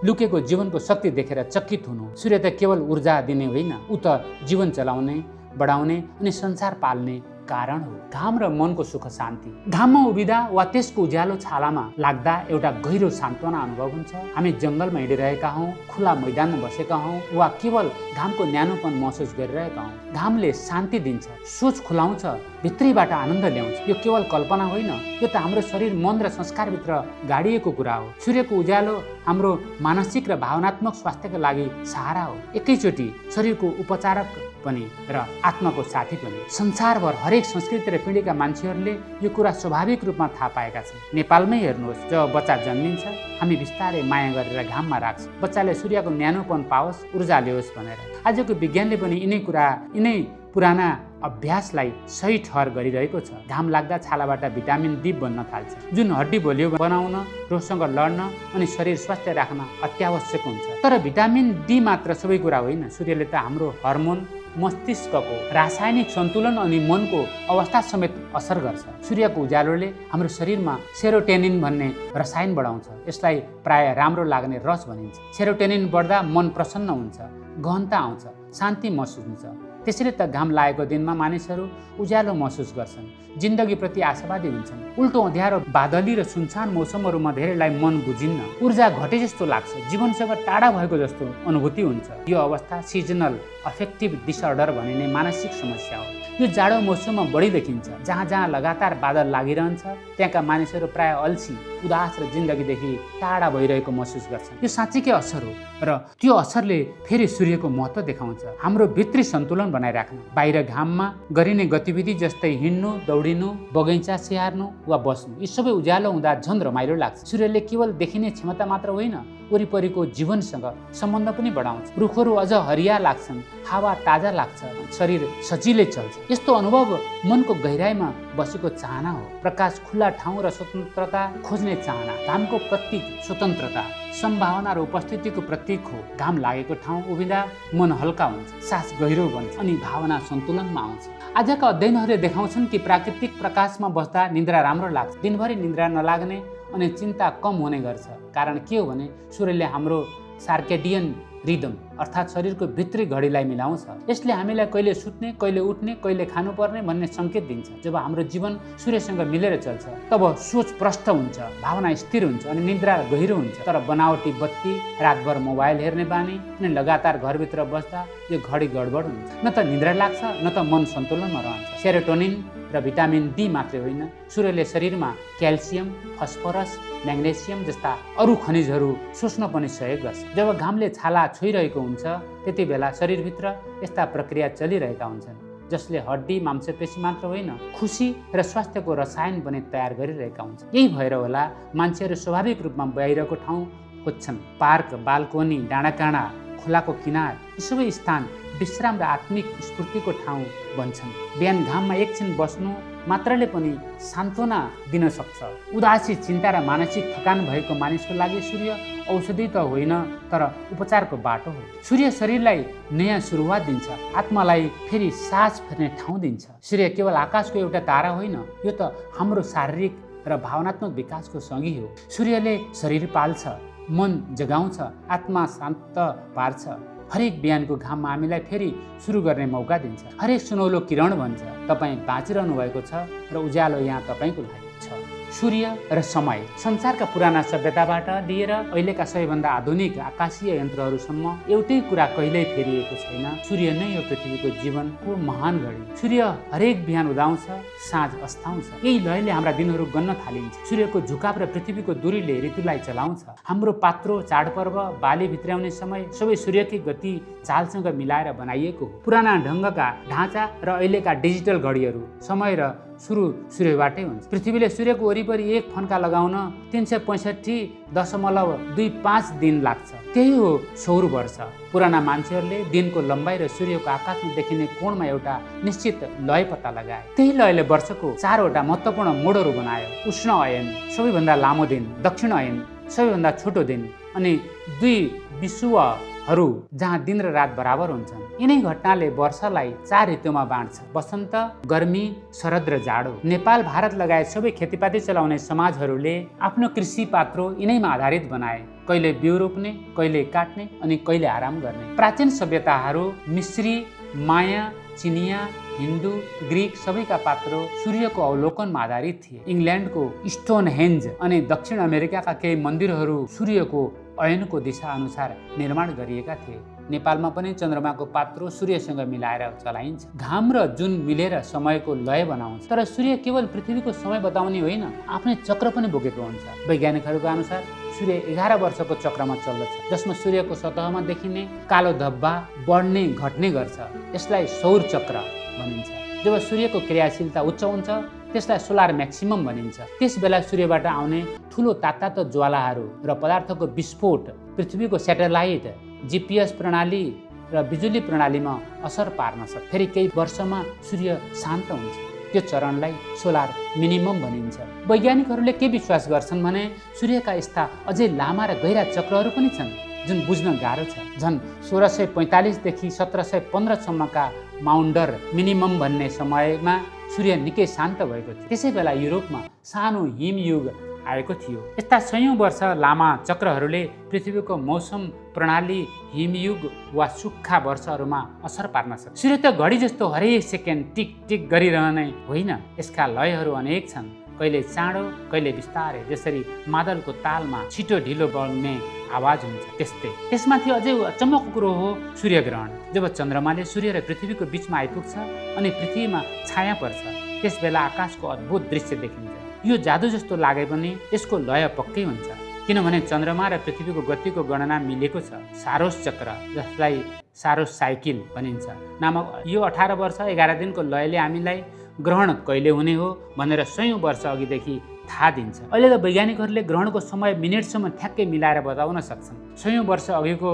लुकेको जीवनको शक्ति देखेर चकित हुनु। सूर्य त केवल ऊर्जा दिने होइन, ऊ त जीवन चलाउने, बढाउने अनि संसार पाल्ने कारण हो। घाम र मनको सुख शान्ति। घाममा उभिँदा वा त्यसको उज्यालो छालामा लाग्दा एउटा गहिरो सान्त्वना अनुभव हुन्छ। हामी जङ्गलमा हिँडिरहेका हौँ, खुला मैदानमा बसेका हौँ वा केवल घामको न्यानोपन महसुस गरिरहेका हौँ। घामले शान्ति दिन्छ, सोच खुलाउँछ, भित्रीबाट आनन्द ल्याउँछ। यो केवल कल्पना होइन, यो त हाम्रो शरीर, मन र संस्कारभित्र गाडिएको कुरा हो। सूर्यको उज्यालो हाम्रो मानसिक र भावनात्मक स्वास्थ्यका लागि सहारा हो। एकैचोटि शरीरको उपचारक पनि र आत्माको साथी पनि। संसारभर हरेक संस्कृति र पिँढीका मान्छेहरूले यो कुरा स्वाभाविक रूपमा थाहा पाएका छन्। नेपालमै हेर्नुहोस्, जब बच्चा जन्मिन्छ हामी बिस्तारै माया गरेर घाममा राख्छौँ, बच्चाले सूर्यको न्यानोपन पाओस्, ऊर्जा ल्याओस् भनेर। आजको विज्ञानले पनि यिनै पुराना अभ्यासलाई सही ठहर गरिरहेको छ। घाम लाग्दा छालाबाट भिटामिन डी बन्न थाल्छ, जुन हड्डी बलियो बनाउन, रोगसँग लड्न अनि शरीर स्वस्थ राख्न अत्यावश्यक हुन्छ। तर भिटामिन डी मात्र सबै कुरा होइन। सूर्यले त हाम्रो हर्मोन, मस्तिष्कको रासायनिक सन्तुलन अनि मनको अवस्था समेत असर गर्छ। सूर्यको उज्यालोले हाम्रो शरीरमा सेरोटोनिन भन्ने रसायन बढाउँछ। यसलाई प्राय राम्रो लाग्ने रस भनिन्छ। सेरोटोनिन बढ्दा मन प्रसन्न हुन्छ, गहनता आउँछ, शान्ति महसुस हुन्छ। त्यसैले त घाम लागेको दिनमा मानिसहरू उज्यालो महसुस गर्छन्, जिन्दगीप्रति आशावादी हुन्छन्। उल्टो अँध्यारो बादली र सुनसान मौसमहरूमा धेरैलाई मन बुझिन्न, ऊर्जा घटे जस्तो लाग्छ, जीवनसँग टाढा भएको जस्तो अनुभूति हुन्छ। यो अवस्था सिजनल अफेक्टिभ डिसअर्डर भनिने मानसिक समस्या हो। यो जाडो मौसममा बढी देखिन्छ। जहाँ जहाँ लगातार बादल लागिरहन्छ त्यहाँका मानिसहरू प्राय अल्छी, उदास र जिन्दगीदेखि टाढा भइरहेको महसुस गर्छन्। यो साँच्चीकै असर हो र त्यो असरले फेरि सूर्यको महत्त्व देखाउँछ। हाम्रो भित्री सन्तुलन बनाइराख्नु, बाहिर घाममा गरिने गतिविधि जस्तै हिँड्नु, दौडिनु, बगैँचा स्याहार्नु वा बस्नु, यी सबै उज्यालो हुँदा झन् रमाइलो लाग्छ। सूर्यले केवल देखिने क्षमता मात्र होइन, वरिपरिको जीवनसँग सम्बन्ध पनि बढाउँछ। रुखहरू अझ हरिया लाग्छन्, हावा ताजा लाग्छ, शरीर सजिलै चल्छ। यस्तो अनुभव मनको गहिराइमा बसेको चाहना हो। प्रकाश, खुल्ला ठाउँ र स्वतन्त्रता खोज्ने चाहना। घामको प्रतीक स्वतन्त्रता, सम्भावना र उपस्थितिको प्रतीक हो। घाम लागेको ठाउँ उभिँदा मन हल्का हुन्छ, सास गहिरो बन्छ अनि भावना सन्तुलनमा आउँछ। आजका अध्ययनहरूले देखाउँछन् कि प्राकृतिक प्रकाशमा बस्दा निद्रा राम्रो लाग्छ, दिनभरि निद्रा नलाग्ने अनि चिन्ता कम हुने गर्छ। कारण के हो भने सूर्यले हाम्रो सार्केडियन रिदम अर्थात् शरीरको भित्री घडीलाई मिलाउँछ। यसले हामीलाई कहिले सुत्ने, कहिले उठ्ने, कहिले खानुपर्ने भन्ने सङ्केत दिन्छ। जब हाम्रो जीवन सूर्यसँग मिलेर चल्छ तब सोच प्रष्ट हुन्छ, भावना स्थिर हुन्छ अनि निद्रा गहिरो हुन्छ। तर बनावटी बत्ती, रातभर मोबाइल हेर्ने बानी अनि लगातार घरभित्र बस्दा यो घडी गडबड हुन्छ। न त निद्रा लाग्छ न त मन सन्तुलनमा रहन्छ। सेरोटोनिन र भिटामिन डी मात्रै होइन, सूर्यले शरीरमा क्याल्सियम, फस्फरस, म्याग्नेसियम जस्ता अरू खनिजहरू सोच्न पनि सहयोग गर्छ। जब घामले छाला छोइरहेको हुन्छ त्यति बेला शरीरभित्र यस्ता प्रक्रिया चलिरहेका हुन्छन् जसले हड्डी, मांसपेशी मात्र होइन, खुसी र स्वास्थ्यको रसायन पनि तयार गरिरहेका हुन्छन्। यही भएर होला मान्छेहरू स्वाभाविक रूपमा बाहिरको ठाउँ खोज्छन्। पार्क, बाल्कोनी, डाँडाकाँडा, खोलाको किनार, यी सबै स्थान विश्राम र आत्मिक स्फूर्तिको ठाउँ बन्छन्। बिहान घाममा एकछिन बस्नु मात्रले पनि सान्त्वना दिन सक्छ। उदासी, चिन्ता र मानसिक थकान भएको मानिसको लागि सूर्य औषधि त होइन तर उपचारको बाटो हो। सूर्य शरीरलाई नयाँ सुरुवात दिन्छ, आत्मालाई फेरि सास फेर्ने ठाउँ दिन्छ। सूर्य केवल आकाशको एउटा तारा होइन, यो त हाम्रो शारीरिक र भावनात्मक विकासको सँगै हो। सूर्यले शरीर पाल्छ, मन जगाउँछ, आत्मा शान्त पार्छ। हरेक बिहानको घाम हामीलाई फेरि सुरु गर्ने मौका दिन्छ। हरेक सुनौलो किरण भन्छ तपाईँ बाँचिरहनु भएको छ र उज्यालो यहाँ तपाईँको लागि छ। सूर्य र समय। संसारका पुराना सभ्यताबाट लिएर अहिलेका सबैभन्दा आधुनिक आकाशीय यन्त्रहरूसम्म एउटै कुरा कहिल्यै फेरिएको छैन, सूर्य नै हो पृथ्वीको जीवनको महान घडी। सूर्य हरेक बिहान उदाउँछ, साँझ अस्ताउँछ। यही लयले हाम्रा दिनहरू गन्न थालिन्छ। सूर्यको झुकाव र पृथ्वीको दूरीले ऋतुलाई चलाउँछ। हाम्रो पात्रो, चाडपर्व, बाली भित्र्याउने समय सबै सूर्यकै गति चालसँग मिलाएर बनाइएको हो। पुराना ढङ्गका ढाँचा र अहिलेका डिजिटल घडीहरू समय र सुरु सूर्यबाटै हुन्छ। पृथ्वीले सूर्यको वरिपरि एक फन्का लगाउन 365.25 दिन लाग्छ। त्यही हो सौर वर्ष। पुराना मान्छेहरूले दिनको लम्बाइ र सूर्यको आकाशमा देखिने कोणमा एउटा निश्चित लय पत्ता लगाए। त्यही लयले वर्षको 4वटा महत्त्वपूर्ण मोडहरू बनायो। उष्ण अयन, सबैभन्दा लामो दिन, दक्षिण अयन, सबैभन्दा छोटो दिन अनि 2 विषुवहरू जहाँ दिन र रात बराबर हुन्छन्। यिनै घटनाले वर्षलाई 4 ऋतुमा बाँड्छ: वसन्त, गर्मी, शरद र जाडो। नेपाल, भारत लगायत सबै खेतीपाती चलाउने समाजहरूले आफ्नो कृषि पात्रो यिनैमा आधारित बनाए। कहिले बिउ रोप्ने, कहिले काट्ने अनि कहिले आराम गर्ने। प्राचीन सभ्यताहरू मिश्री, माया, चिनिया, हिन्दू, ग्रीक सबैका पात्रो सूर्यको अवलोकनमा आधारित थिए। इङ्ल्यान्डको स्टोनहेन्ज अनि दक्षिण अमेरिकाका केही मन्दिरहरू सूर्यको अयनको दिशा अनुसार निर्माण गरिएका थिए। नेपालमा पनि चन्द्रमाको पात्रो सूर्यसँग मिलाएर चलाइन्छ। घाम र जुन मिलेर समयको लय बनाउँछ। तर सूर्य केवल पृथ्वीको समय बताउने होइन, आफ्नै चक्र पनि बोकेको हुन्छ। वैज्ञानिकहरूको अनुसार सूर्य 11 वर्षको चक्रमा चल्दछ, जसमा सूर्यको सतहमा देखिने कालो धब्बा बढ्ने घट्ने गर्छ। यसलाई सौर चक्र भनिन्छ। जब सूर्यको क्रियाशीलता उच्च हुन्छ त्यसलाई सोलार म्याक्सिमम भनिन्छ। त्यस बेला सूर्यबाट आउने ठुलो तातो ज्वालाहरू र पदार्थको विस्फोट पृथ्वीको स्याटेलाइट, GPS प्रणाली र बिजुली प्रणालीमा असर पार्न सक्छ। फेरि केही वर्षमा सूर्य शान्त हुन्छ। त्यो चरणलाई सोलार मिनिमम भनिन्छ। वैज्ञानिकहरूले के विश्वास गर्छन् भने सूर्यका यस्ता अझै लामा र गहिरा चक्रहरू पनि छन् जुन बुझ्न गाह्रो छ। झन् 1645 देखि 1715 सम्मका माउन्डर मिनिमम भन्ने समयमा सूर्य निकै शान्त भएको थियो। त्यसै बेला युरोपमा सानो हिमयुग आएको थियो। यस्ता सयौं वर्ष लामा चक्रहरूले पृथ्वीको मौसम प्रणाली, हिमयुग वा सुक्खा वर्षहरूमा असर पार्न सक्छ। सूर्य त घडी जस्तो हरेक सेकेन्ड टिक टिक गरिरहने होइन। यसका लयहरू अनेक छन्, कहिले चाँडो कहिले बिस्तारै, जसरी मादलको तालमा छिटो ढिलो बग्ने आवाज हुन्छ त्यस्तै। त्यसमाथि अझै अचम्मको कुरो हो सूर्यग्रहण। जब चन्द्रमाले सूर्य र पृथ्वीको बीचमा आइपुग्छ अनि पृथ्वीमा छाया पर्छ, त्यस बेला आकाशको अद्भुत दृश्य देखिन्छ। यो जादु जस्तो लागे पनि यसको लय पक्कै हुन्छ, किनभने चन्द्रमा र पृथ्वीको गतिको गणना मिलेको छ। सारोस चक्र, जसलाई सारोस साइकिल भनिन्छ नामक यो 18 वर्ष 11 दिनको लयले हामीलाई ग्रहण कहिले हुने हो भनेर सयौं वर्ष अघिदेखि थाहा दिन्छ। अहिले त वैज्ञानिकहरूले ग्रहणको समय मिनेटसम्म ठ्याक्कै मिलाएर बताउन सक्छन्, सयौं वर्ष अघिको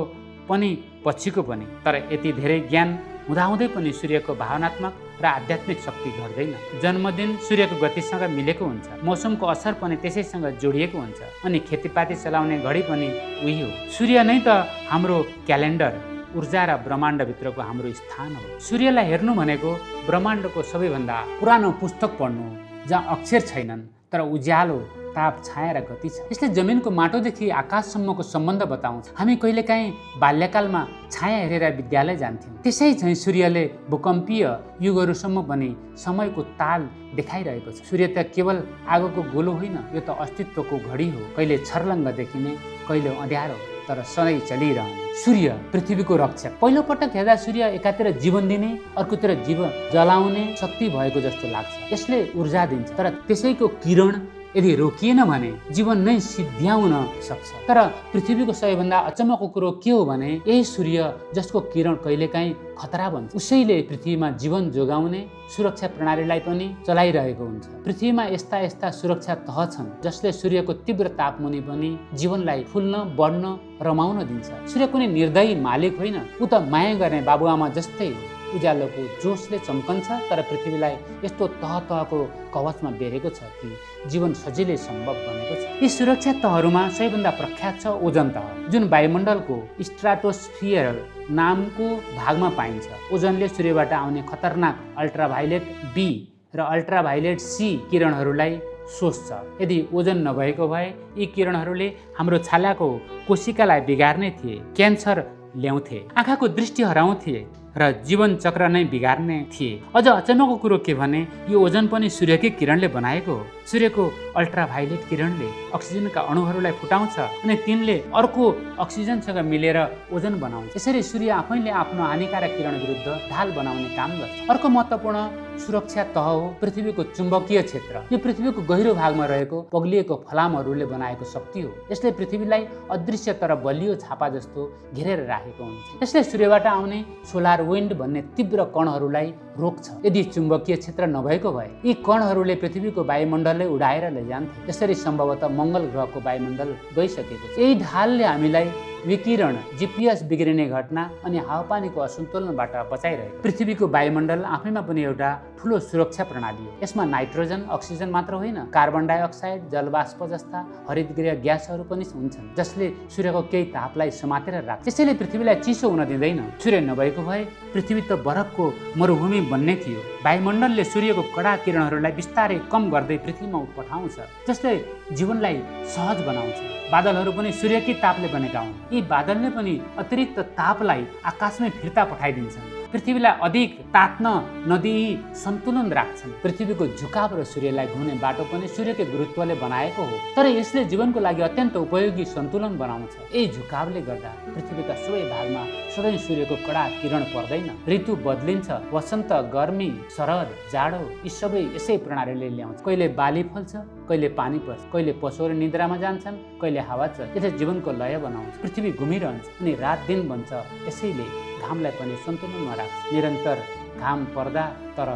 पनि पछिको पनि। तर यति धेरै ज्ञान हुँदाहुँदै पनि सूर्यको भावनात्मक र आध्यात्मिक शक्ति घट्दैन। जन्मदिन सूर्यको गतिसँग मिलेको हुन्छ, मौसमको असर पनि त्यसैसँग जोडिएको हुन्छ, अनि खेतीपाती चलाउने घडी पनि उही हो। सूर्य नै त हाम्रो क्यालेन्डर, ऊर्जा र ब्रह्माण्डभित्रको हाम्रो स्थान हो। सूर्यलाई हेर्नु भनेको ब्रह्माण्डको सबैभन्दा पुरानो पुस्तक पढ्नु हो, जहाँ अक्षर छैनन् तर उज्यालो, ताप, छाया र गति छ। यसले जमिनको माटोदेखि आकाशसम्मको सम्बन्ध बताउँछ। हामी कहिलेकाहीँ बाल्यकालमा छाया हेरेर विद्यालय जान्थ्यौँ, त्यसै चाहिँ सूर्यले भूकम्पीय युगहरूसम्म पनि समयको ताल देखाइरहेको छ। सूर्य त केवल आगोको गोलो होइन, यो त अस्तित्वको घडी हो, कहिले छर्लङ्ग देखिने, कहिले अँध्यारो, तर सधैँ चलिरहने। सूर्य पृथ्वीको रक्षक। पहिलो पटक हेर्दा सूर्य एकातिर जीवन दिने, अर्कोतिर जीवन जलाउने शक्ति भएको जस्तो लाग्छ। यसले ऊर्जा दिन्छ, तर त्यसैको किरण यदि रोकिएन भने जीवन नै सिद्ध्याउन सक्छ। तर पृथ्वीको सबैभन्दा अचम्मको कुरो के हो भने यही सूर्य जसको किरण कहिलेकाहीँ खतरा बन्छ, उसैले पृथ्वीमा जीवन जोगाउने सुरक्षा प्रणालीलाई पनि चलाइरहेको हुन्छ। पृथ्वीमा यस्ता यस्ता सुरक्षा तह छन् जसले सूर्यको तीव्र तापमुनि पनि जीवनलाई फुल्न, बढ्न, रमाउन दिन्छ। सूर्य कुनै निर्दयी मालिक होइन, ऊ त माया गर्ने बाबुआमा जस्तै हो। उज्यालोको जोसले चम्कन्छ, तर पृथ्वीलाई यस्तो तह तहको कवचमा बेरेको छ कि जीवन सजिलै सम्भव बनेको छ। यी सुरक्षा तहहरूमा सबैभन्दा प्रख्यात छ ओजन तह, जुन वायुमण्डलको स्ट्राटोस्फियर नामको भागमा पाइन्छ। ओजनले सूर्यबाट आउने खतरनाक अल्ट्राभाइलेट बी र अल्ट्राभाइलेट सी किरणहरूलाई सोच्छ। यदि ओजन नभएको भए यी किरणहरूले हाम्रो छालाको कोशिकालाई बिगार्ने थिए, क्यान्सर ल्याउँथे, आँखाको दृष्टि हराउँथे र जीवन चक्र नै बिगार्ने थिए। अझ अचम्मको कुरो के भने यो ओजन पनि सूर्यकै किरणले बनाएको हो। सूर्यको अल्ट्राभाइलेट किरणले अक्सिजनका अणुहरूलाई फुटाउँछ अनि तिनले अर्को अक्सिजनसँग मिलेर ओजन बनाउँछ। यसरी सूर्य आफैले आफ्नो हानिकारक किरण विरुद्ध ढाल बनाउने काम गर्छ। अर्को महत्त्वपूर्ण सुरक्षा तह हो पृथ्वीको चुम्बकीय क्षेत्र। यो पृथ्वीको गहिरो भागमा रहेको पग्लिएको फलामहरूले बनाएको शक्ति हो। यसले पृथ्वीलाई अदृश्य तर बलियो छापा जस्तो घेरेर राखेको हुन्छ। यसले सूर्यबाट आउने सोलर विन्ड भन्ने तीव्र कणहरूलाई रोक्छ। यदि चुम्बकीय क्षेत्र नभएको भए यी कणहरूले पृथ्वीको वायुमण्डललाई उडाएर लैजान्थे। यसरी सम्भवतः मङ्गल ग्रहको वायुमण्डल गइसकेको छ। यही ढालले हामीलाई विकिरण, जीपीएस बिग्रिने घटना अनि हावापानीको असन्तुलनबाट बचाइरहेको। पृथ्वीको वायुमण्डल आफैमा पनि एउटा ठुलो सुरक्षा प्रणाली हो। यसमा नाइट्रोजन, अक्सिजन मात्र होइन, कार्बन डाइअक्साइड, जलवाष्प जस्ता हरितगृह ग्यासहरू पनि हुन्छन्, जसले सूर्यको केही तापलाई समातेर राख्छ। त्यसैले पृथ्वीलाई चिसो हुन दिँदैन। सूर्य नभएको भए पृथ्वी त बरफको मरुभूमि बन्ने थियो। वायुमण्डलले सूर्यको कडा किरणहरूलाई बिस्तारै कम गर्दै पृथ्वीमा पठाउँछ, जसले जीवनलाई सहज बनाउँछ। बादलहरू पनि सूर्यकै तापले बनेका हुन्। यी बादलले पनि अतिरिक्त तापलाई आकाशमै फिर्ता पठाइदिन्छन्, पृथ्वीलाई अधिक तात्न नदिई सन्तुलन राख्छन्। पृथ्वीको झुकाव र सूर्यलाई घुम्ने बाटो पनि सूर्यकै गुरुत्वले बनाएको हो, तर यसले जीवनको लागि अत्यन्त उपयोगी सन्तुलन बनाउँछ। यही झुकावले गर्दा पृथ्वीका सबै भागमा सधैँ सूर्यको कडा किरण पर्दैन। ऋतु बदलिन्छ, वसन्त, गर्मी, शरद, जाडो, यी सबै यसै प्रणालीले ल्याउँछ। कहिले बाली फल्छ, कहिले पानी पर्छ, कहिले पशुहरू निद्रामा जान्छन्, कहिले हावा चल्छ। यसले जीवनको लय बनाउँछ। पृथ्वी घुमिरहन्छ अनि रात दिन बन्छ। यसैले घामलाई पनि सन्तुलनमा राख्छ। निरन्तर घाम पर्दा तर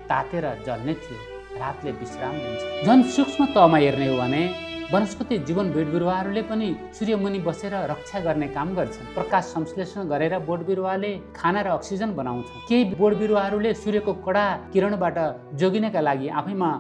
तातेर जल्ने थियो, रातले विश्राम दिन्छ। झन् सूक्ष्म तहमा हेर्ने हो भने वनस्पति जीवन बोट बिरुवाहरूले पनि सूर्यमुनि बसेर रक्षा गर्ने काम गर्छन्। प्रकाश संश्लेषण गरेर बोट बिरुवाले खाना र अक्सिजन बनाउँछ। केही बोट बिरुवाहरूले सूर्यको कडा किरणबाट जोगिनका लागि आफैमा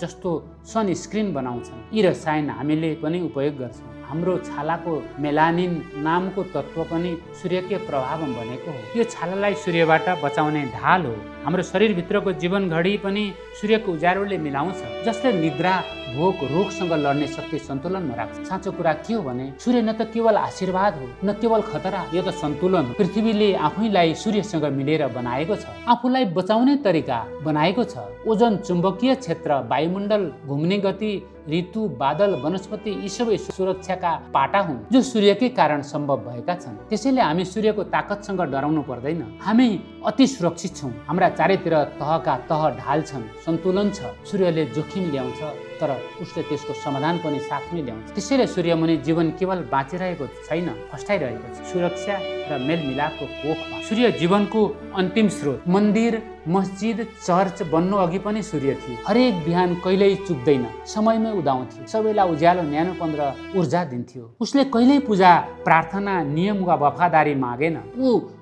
जस्तो सन स्क्रिन बनाउँछन्। यी रसायन हामीले पनि उपयोग गर्छौँ। हाम्रो छालाको मेलानिन नामको तत्त्व पनि सूर्यकै प्रभावमा बनेको हो। यो छालालाई सूर्यबाट बचाउने ढाल हो। हाम्रो शरीरभित्रको जीवन घडी पनि सूर्यको उज्यालोले मिलाउँछ, जसले निद्रा, भोक, रोगसँग लड्ने शक्ति सन्तुलनमा राख्छ। साँचो कुरा के हो भने सूर्य न त केवल आशीर्वाद हो, न केवल खतरा, यो त सन्तुलन हो। पृथ्वीले आफैलाई सूर्यसँग मिलेर बनाएको छ, आफूलाई बचाउने तरिका बनाएको छ। ओजन, चुम्बकीय क्षेत्र, वायुमण्डल, घुम्ने गति, ऋतु, बादल, वनस्पति यी सबै सुरक्षाका पाटा हुन् जो सूर्यकै कारण सम्भव भएका छन्। त्यसैले हामी सूर्यको ताकतसँग डराउनु पर्दैन। हामी अति सुरक्षित छौँ। हाम्रा चारैतिर तहका तह ढाल छन्, सन्तुलन छ। सूर्यले जोखिम ल्याउँछ तर उसले त्यसको समाधान पनि साथमै ल्याउँछ। त्यसैले सूर्यमुनि जीवन केवल बाँचिरहेको छैन, फस्टाइरहेको छ, सुरक्षा र मेलमिलापको कोखमा। सूर्य जीवनको अन्तिम स्रोत। मन्दिर, मस्जिद, चर्च बन्नु अघि पनि सूर्य थियो। हरेक बिहान कहिल्यै चुक्दैन, समयमै उदाउँथ्यो, सबैलाई उज्यालो, न्यानोपन र ऊर्जा दिन्थ्यो। उसले कहिल्यै पूजा, प्रार्थना, नियम वा वफादारी मागेन,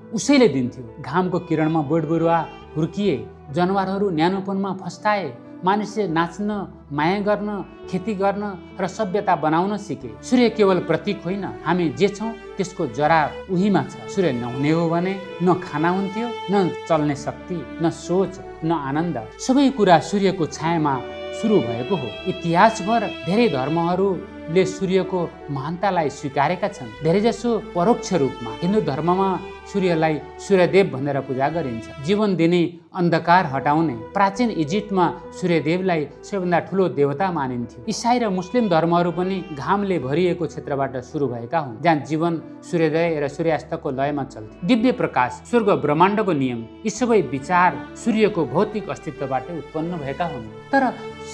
उसैले दिन्थ्यो। घामको किरणमा बोटबिरुवा हुर्किए, जनावरहरू न्यानोपनमा फस्टाए, मानिसले नाच्न, माया गर्न, खेती गर्न र सभ्यता बनाउन सिके। सूर्य केवल प्रतीक होइन, हामी जे छौँ त्यसको जरा उहीमा छ। सूर्य नहुने हो भने न खाना हुन्थ्यो, न चल्ने शक्ति, न सोच, न आनन्द। सबै कुरा सूर्यको छायामा सुरु भएको हो। इतिहासभर धेरै धर्महरूले सूर्यको महानतालाई स्वीकारेका छन्, धेरैजसो परोक्ष रूपमा। हिन्दू धर्ममा सूर्यलाई सूर्यदेव भनेर पूजा गरिन्छ, जीवन दिने, अन्धकार हटाउने। प्राचीन इजिप्टमा सूर्यदेवलाई सबैभन्दा ठुलो देवता मानिन्थ्यो। इसाई र मुस्लिम धर्महरू पनि घामले भरिएको क्षेत्रबाट सुरु भएका हुन्, जहाँ जीवन सूर्योदय र सूर्यास्तको लयमा चल्थ्यो। दिव्य प्रकाश, स्वर्ग, ब्रह्माण्डको नियम यी सबै विचार सूर्यको भौतिक अस्तित्वबाट उत्पन्न भएका हुन्। तर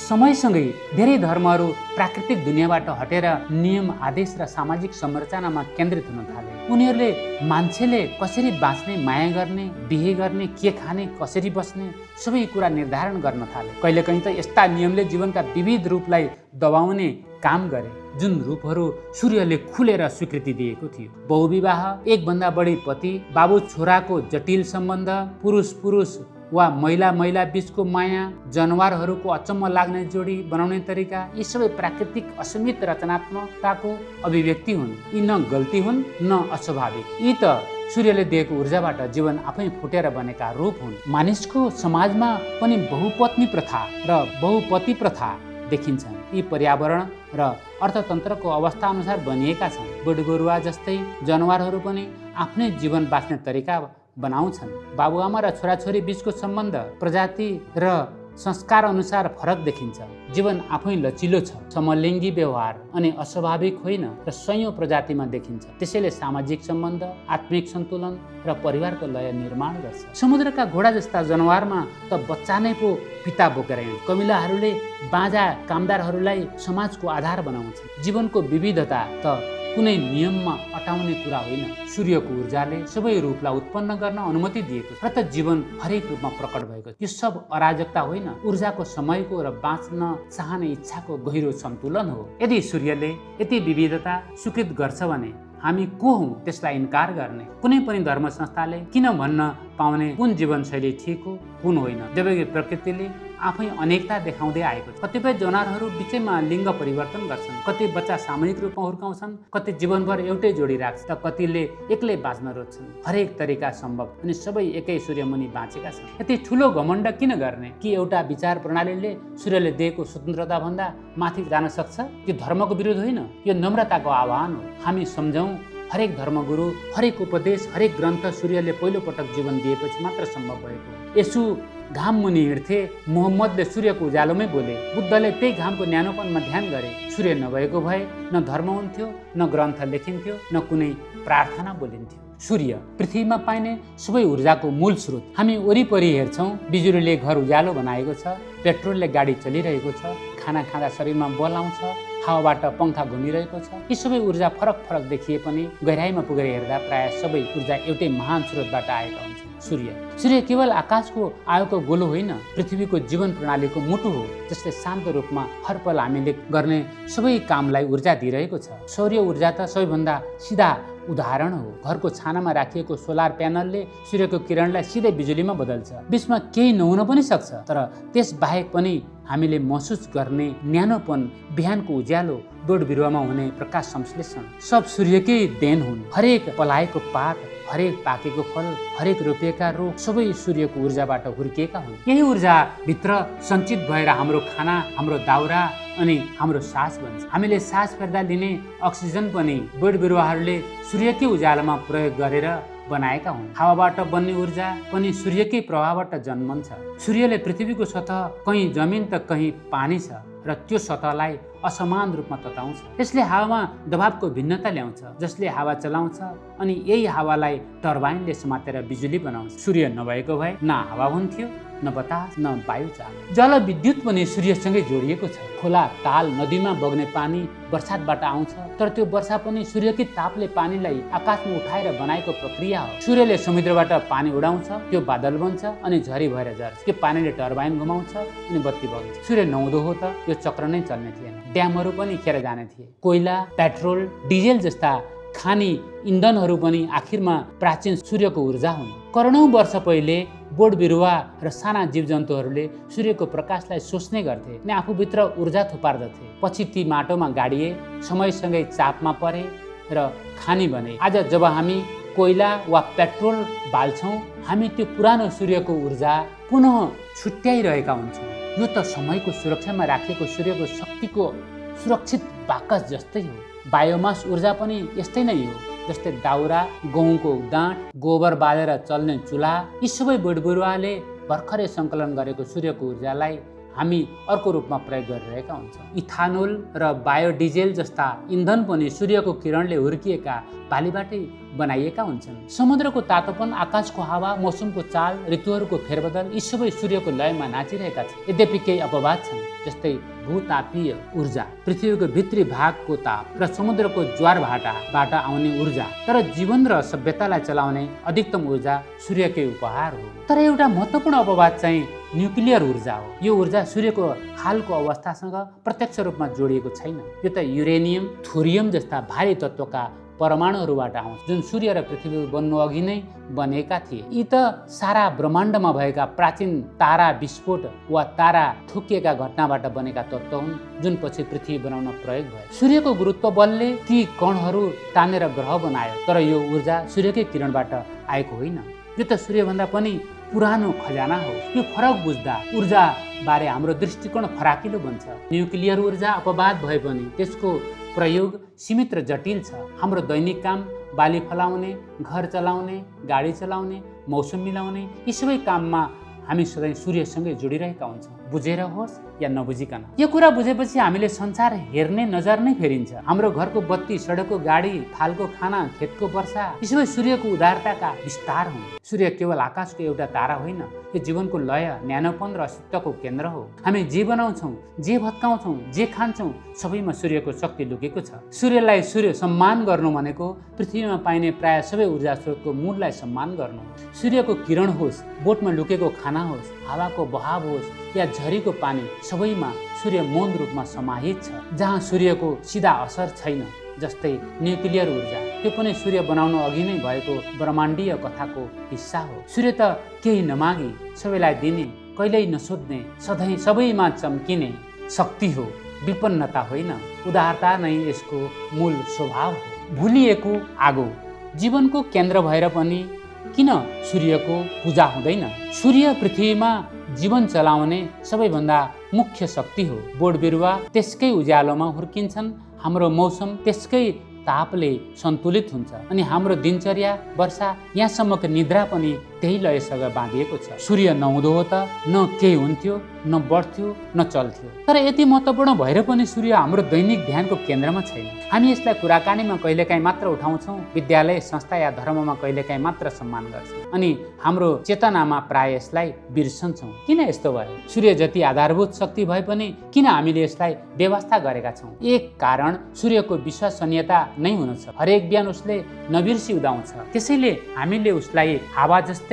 समयसँगै धेरै धर्महरू प्राकृतिक दुनियाँबाट हटेर नियम, आदेश र सामाजिक संरचनामा केन्द्रित हुन थाले। उनीहरूले मान्छेले कसरी बाँच्ने, माया गर्ने, बिहे गर्ने, के खाने, कसरी बस्ने सबै कुरा निर्धारण गर्न थाले। कहिलेकाहीँ त यस्ता नियमले जीवनका विविध रूपलाई दबाउने काम गरे, जुन रूपहरू सूर्यले खुलेर स्वीकृति दिएको थियो। बहुविवाह, एकभन्दा बढी पति, बाबु छोराको जटिल सम्बन्ध, पुरुष वा महिला बीचको माया, जनावरहरूको अचम्म लाग्ने जोडी बनाउने तरिका यी सबै प्राकृतिक असीमित रचनात्मकताको अभिव्यक्ति हुन्। यी न गल्ती हुन् न अस्वाभाविक, यी त सूर्यले दिएको ऊर्जाबाट जीवन आफै फुटेर बनेका रूप हुन्। मानिसको समाजमा पनि बहुपत्नी प्रथा र बहुपति प्रथा देखिन्छन्। यी पर्यावरण र अर्थतन्त्रको अवस्था अनुसार बनिएका छन्। बोटबिरुवा जस्तै जनावरहरू पनि आफ्नै जीवन बाँच्ने तरिका बनाउँछन्। बाबुआमा र छोराछोरी बीचको सम्बन्ध प्रजाति र संस्कार अनुसार फरक देखिन्छ। जीवन आफै लचिलो छ, समलिङ्गी व्यवहार अनि अस्वाभाविक होइन र संयौं प्रजातिमा देखिन्छ। त्यसैले सामाजिक सम्बन्ध, आत्मिक सन्तुलन र परिवारको लय निर्माण गर्छ। समुद्रका घोडा जस्ता जनावरमा त बच्चा नै पो पिता बोकेर हिँड्छ। कमिलाहरूले बाजा कामदारहरूलाई समाजको आधार बनाउँछन्। जीवनको विविधता त कुनै नियममा अटाउने कुरा होइन। सूर्यको ऊर्जाले सबै रूपलाई उत्पन्न गर्न अनुमति दिएको छ र त जीवन हरेक रूपमा प्रकट भएको छ। यो सब अराजकता होइन, ऊर्जाको, समयको र बाँच्न चाहने इच्छाको गहिरो सन्तुलन हो। यदि सूर्यले यति विविधता स्वीकृत गर्छ भने हामी को हौँ त्यसलाई इन्कार गर्ने? कुनै पनि धर्म संस्थाले किन भन्न पाउने कुन जीवनशैली ठिक हो, कुन होइन? जबकि प्रकृतिले आफै अनेकता देखाउँदै आएको छ। कतिपय जनावरहरू बिचैमा लिङ्ग परिवर्तन गर्छन्, कति बच्चा सामूहिक रूपमा हुर्काउँछन्, कति जीवनभर एउटै जोडी राख्छ, त कतिले एक्लै बाँच्न रोज्छन्। हरेक तरिका सम्भव अनि सबै एकै सूर्यमुनि बाँचेका छन्। यति ठुलो घमण्ड किन गर्ने? कि एउटा विचार प्रणालीले सूर्यले दिएको स्वतन्त्रता भन्दा माथि जान सक्छ? यो धर्मको विरुद्ध होइन, यो नम्रताको आह्वान हो। हामी सम्झौँ, हरेक धर्मगुरु, हरेक उपदेश, हरेक ग्रन्थ सूर्यले पहिलोपटक जीवन दिएपछि मात्र सम्भव भएको हो। यसो घाम मुनि हिँड्थे, मोहम्मदले सूर्यको उज्यालोमै बोले, बुद्धले त्यही घामको न्यानोपनमा ध्यान गरे। सूर्य नभएको भए न धर्म हुन्थ्यो, न ग्रन्थ लेखिन्थ्यो, न कुनै प्रार्थना बोलिन्थ्यो। सूर्य पृथ्वीमा पाइने सबै ऊर्जाको मूल स्रोत। हामी वरिपरि हेर्छौँ, बिजुलीले घर उज्यालो बनाएको छ, पेट्रोलले गाडी चलिरहेको छ, खाना खाँदा शरीरमा बल आउँछ, हावाबाट पङ्खा घुमिरहेको छ। यी सबै ऊर्जा फरक देखिए पनि गहिराइमा पुगेर हेर्दा प्राय सबै ऊर्जा एउटै महान स्रोतबाट आएका हुन्छन्, सूर्य केवल आकाशको आएको गोलो होइन, पृथ्वीको जीवन प्रणालीको मुटु हो, जसले शान्त रूपमा हर पल हामीले गर्ने सबै कामलाई ऊर्जा दिइरहेको छ। सौर्य ऊर्जा त सबैभन्दा सिधा उदाहरण हो। घरको छानामा राखिएको सोलर प्यानलले सूर्यको किरणलाई सिधै बिजुलीमा बदल्छ। बीचमा केही नहुन पनि सक्छ, तर त्यस बाहेक पनि हामीले महसुस गर्ने न्यानोपन, बिहानको उज्यालो, बोट बिरुवामा हुने प्रकाश संश्लेषण सब सूर्यकै देन हुन्। हरेक पलाएको पात, हरेक पाकेको फल, हरेक रोपिएका रुख सबै सूर्यको ऊर्जाबाट हुर्किएका हुन्। यही ऊर्जा भित्र सञ्चित भएर हाम्रो खाना, हाम्रो दाउरा अनि हाम्रो सास बन्छ। हामीले सास फेर्दा लिने अक्सिजन पनि बोट बिरुवाहरूले सूर्यकै उज्यालोमा प्रयोग गरेर बनाएका हुन्। हावाबाट बन्ने ऊर्जा पनि सूर्यकै प्रभावबाट जन्मन्छ। सूर्यले पृथ्वीको सतह कहीँ जमिन त कहीँ पानी छ र त्यो सतहलाई असमान रूपमा तताउँछ। यसले हावामा दबावको भिन्नता ल्याउँछ, जसले हावा चलाउँछ अनि यही हावालाई टर्बाइनले समातेर बिजुली बनाउँछ। सूर्य नभएको भए न हावा हुन्थ्यो, न बतास, न वायु चाल। जलविद्युत पनि सूर्यसँगै जोडिएको छ। खोला, ताल, नदीमा बग्ने पानी बर्सातबाट आउँछ, तर त्यो वर्षा पनि सूर्यकै तापले पानीलाई आकाशमा उठाएर बनाएको प्रक्रिया हो। सूर्यले समुद्रबाट पानी उडाउँछ, त्यो बादल बन्छ अनि झरी भएर झर्छ। त्यो पानीले टर्बाइन घुमाउँछ अनि बत्ती बग्छ। सूर्य नहुँदो हो त यो चक्र नै चल्ने थिएन। ड्यामहरू पनि खेर जाने थिए। कोइला, पेट्रोल, डिजेल जस्ता खानी इन्धनहरू पनि आखिरमा प्राचीन सूर्यको ऊर्जा हुन्। करोडौँ वर्ष पहिले बोट बिरुवा र साना जीवजन्तुहरूले सूर्यको प्रकाशलाई सोच्ने गर्थे अनि आफूभित्र ऊर्जा थुपार्दथे। पछि ती माटोमा गाडिए, समयसँगै चापमा परे र खानी बने। आज जब हामी कोइला वा पेट्रोल बाल्छौँ, हामी त्यो पुरानो सूर्यको ऊर्जा पुनः छुट्याइरहेका हुन्छौँ। यो त समयको सुरक्षामा राखिएको सूर्यको शक्तिको सुरक्षित बाकस जस्तै हो। बायोमास ऊर्जा पनि यस्तै नै हो। जस्तै दाउरा, गहुँको डाँठ, गोबर बालेर चल्ने चुल्हा, यी सबै बोटबिरुवाले भर्खरै सङ्कलन गरेको सूर्यको ऊर्जालाई हामी अर्को रूपमा प्रयोग गरिरहेका हुन्छौँ। इथानोल र बायोडिजेल जस्ता इन्धन पनि सूर्यको किरणले हुर्किएका बालीबाटै बनाइएका हुन्छन्। समुद्रको तातोपन, आकाशको हावा, मौसमको चाल, ऋतुहरूको फेरबदल यी सबै सूर्यको लयमा नाचिरहेका छन्। यद्यपि केही अपवाद छन्, जस्तै भूतापीय ऊर्जा, पृथ्वीको भित्री भागको ताप र समुद्रको ज्वार भाटाबाट आउने ऊर्जा। तर जीवन र सभ्यतालाई चलाउने अधिकतम ऊर्जा सूर्यकै उपहार हो। तर एउटा महत्त्वपूर्ण अपवाद चाहिँ न्युक्लियर ऊर्जा हो। यो ऊर्जा सूर्यको हालको अवस्थासँग प्रत्यक्ष रूपमा जोडिएको छैन। यो त युरेनियम, थोरियम जस्ता भारी तत्त्वका परमाणुहरूबाट आउँछ, जुन सूर्य र पृथ्वी बन्नु अघि नै बनेका थिए। यी त सारा ब्रह्माण्डमा भएका प्राचीन तारा विस्फोट वा तारा ठोकिएका घटनाबाट बनेका तत्त्व हुन्, जुन पछि पृथ्वी बनाउन प्रयोग भयो। सूर्यको गुरुत्व बलले ती कणहरू तानेर ग्रह बनायो, तर यो ऊर्जा सूर्यकै किरणबाट आएको होइन। यो त सूर्यभन्दा पनि पुरानो खजाना हो। यो फरक बुझ्दा ऊर्जा बारे हाम्रो दृष्टिकोण फराकिलो बन्छ। न्युक्लियर ऊर्जा अपवाद भए पनि त्यसको प्रयोग सीमित र जटिल छ। हाम्रो दैनिक काम, बाली फलाउने, घर चलाउने, गाडी चलाउने, मौसम मिलाउने, यी सबै काममा हामी सधैँ सूर्यसँगै जोडिरहेका हुन्छौँ, बुझेर होस् या नबुझिकन। यो कुरा बुझेपछि हामीले संसार हेर्ने नजर नै फेरिन्छ। हाम्रो घरको बत्ती, सडकको गाडी, थालको खाना, खेतको वर्षा, यी सबै सूर्यको उदारताका विस्तार हुन्। सूर्य केवल आकाशको एउटा तारा होइन, यो जीवनको लय, न्यानोपन र अस्तित्वको केन्द्र हो। हामी जे बनाउँछौँ, जे भत्काउँछौँ, जे खान्छौँ, सबैमा सूर्यको शक्ति लुकेको छ। सूर्यलाई सम्मान गर्नु भनेको पृथ्वीमा पाइने प्राय सबै ऊर्जा स्रोतको मूललाई सम्मान गर्नु हो। सूर्यको किरण होस्, बोटमा लुकेको खाना होस्, हावाको बहाव होस् या झरीको पानी, सबैमा सूर्य मौन रूपमा समाहित छ। जहाँ सूर्यको सिधा असर छैन, जस्तै न्युक्लियर ऊर्जा, त्यो पनि सूर्य बनाउनु अघि नै भएको ब्रह्माण्डीय कथाको हिस्सा हो। सूर्य त केही नमागी सबैलाई दिने, कहिल्यै नसोध्ने, सधैँ सबैमा चम्किने शक्ति हो। विपन्नता होइन, उदारता नै यसको मूल स्वभाव हो। भुलिएको आगो, जीवनको केन्द्र भएर पनि किन सूर्यको पूजा हुँदैन? सूर्य पृथ्वीमा जीवन चलाउने सबैभन्दा मुख्य शक्ति हो। बोट बिरुवा त्यसकै उज्यालोमा हुर्किन्छन्, हाम्रो मौसम त्यसकै तापले सन्तुलित हुन्छ अनि हाम्रो दिनचर्या, वर्षा, यहाँसम्मको निद्रा पनि त्यही लयसँग बाँधिएको छ। सूर्य नहुँदो हो त न केही हुन्थ्यो, न बढ्थ्यो, न चल्थ्यो। तर यति महत्त्वपूर्ण भएर पनि सूर्य हाम्रो दैनिक ध्यानको केन्द्रमा छैन। हामी यसलाई कुराकानीमा कहिलेकाहीँ मात्र उठाउँछौँ, विद्यालय, संस्था या धर्ममा कहिलेकाहीँ मात्र सम्मान गर्छौँ अनि हाम्रो चेतनामा प्राय यसलाई बिर्सन्छौँ। किन यस्तो भयो? सूर्य जति आधारभूत शक्ति भए पनि किन हामीले यसलाई व्यवस्था गरेका छौँ? एक कारण सूर्यको विश्वसनीयता नै हुनेछ। हरेक बिहान उसले नबिर्सी उदाउँछ, त्यसैले हामीले उसलाई हावा जस्तै,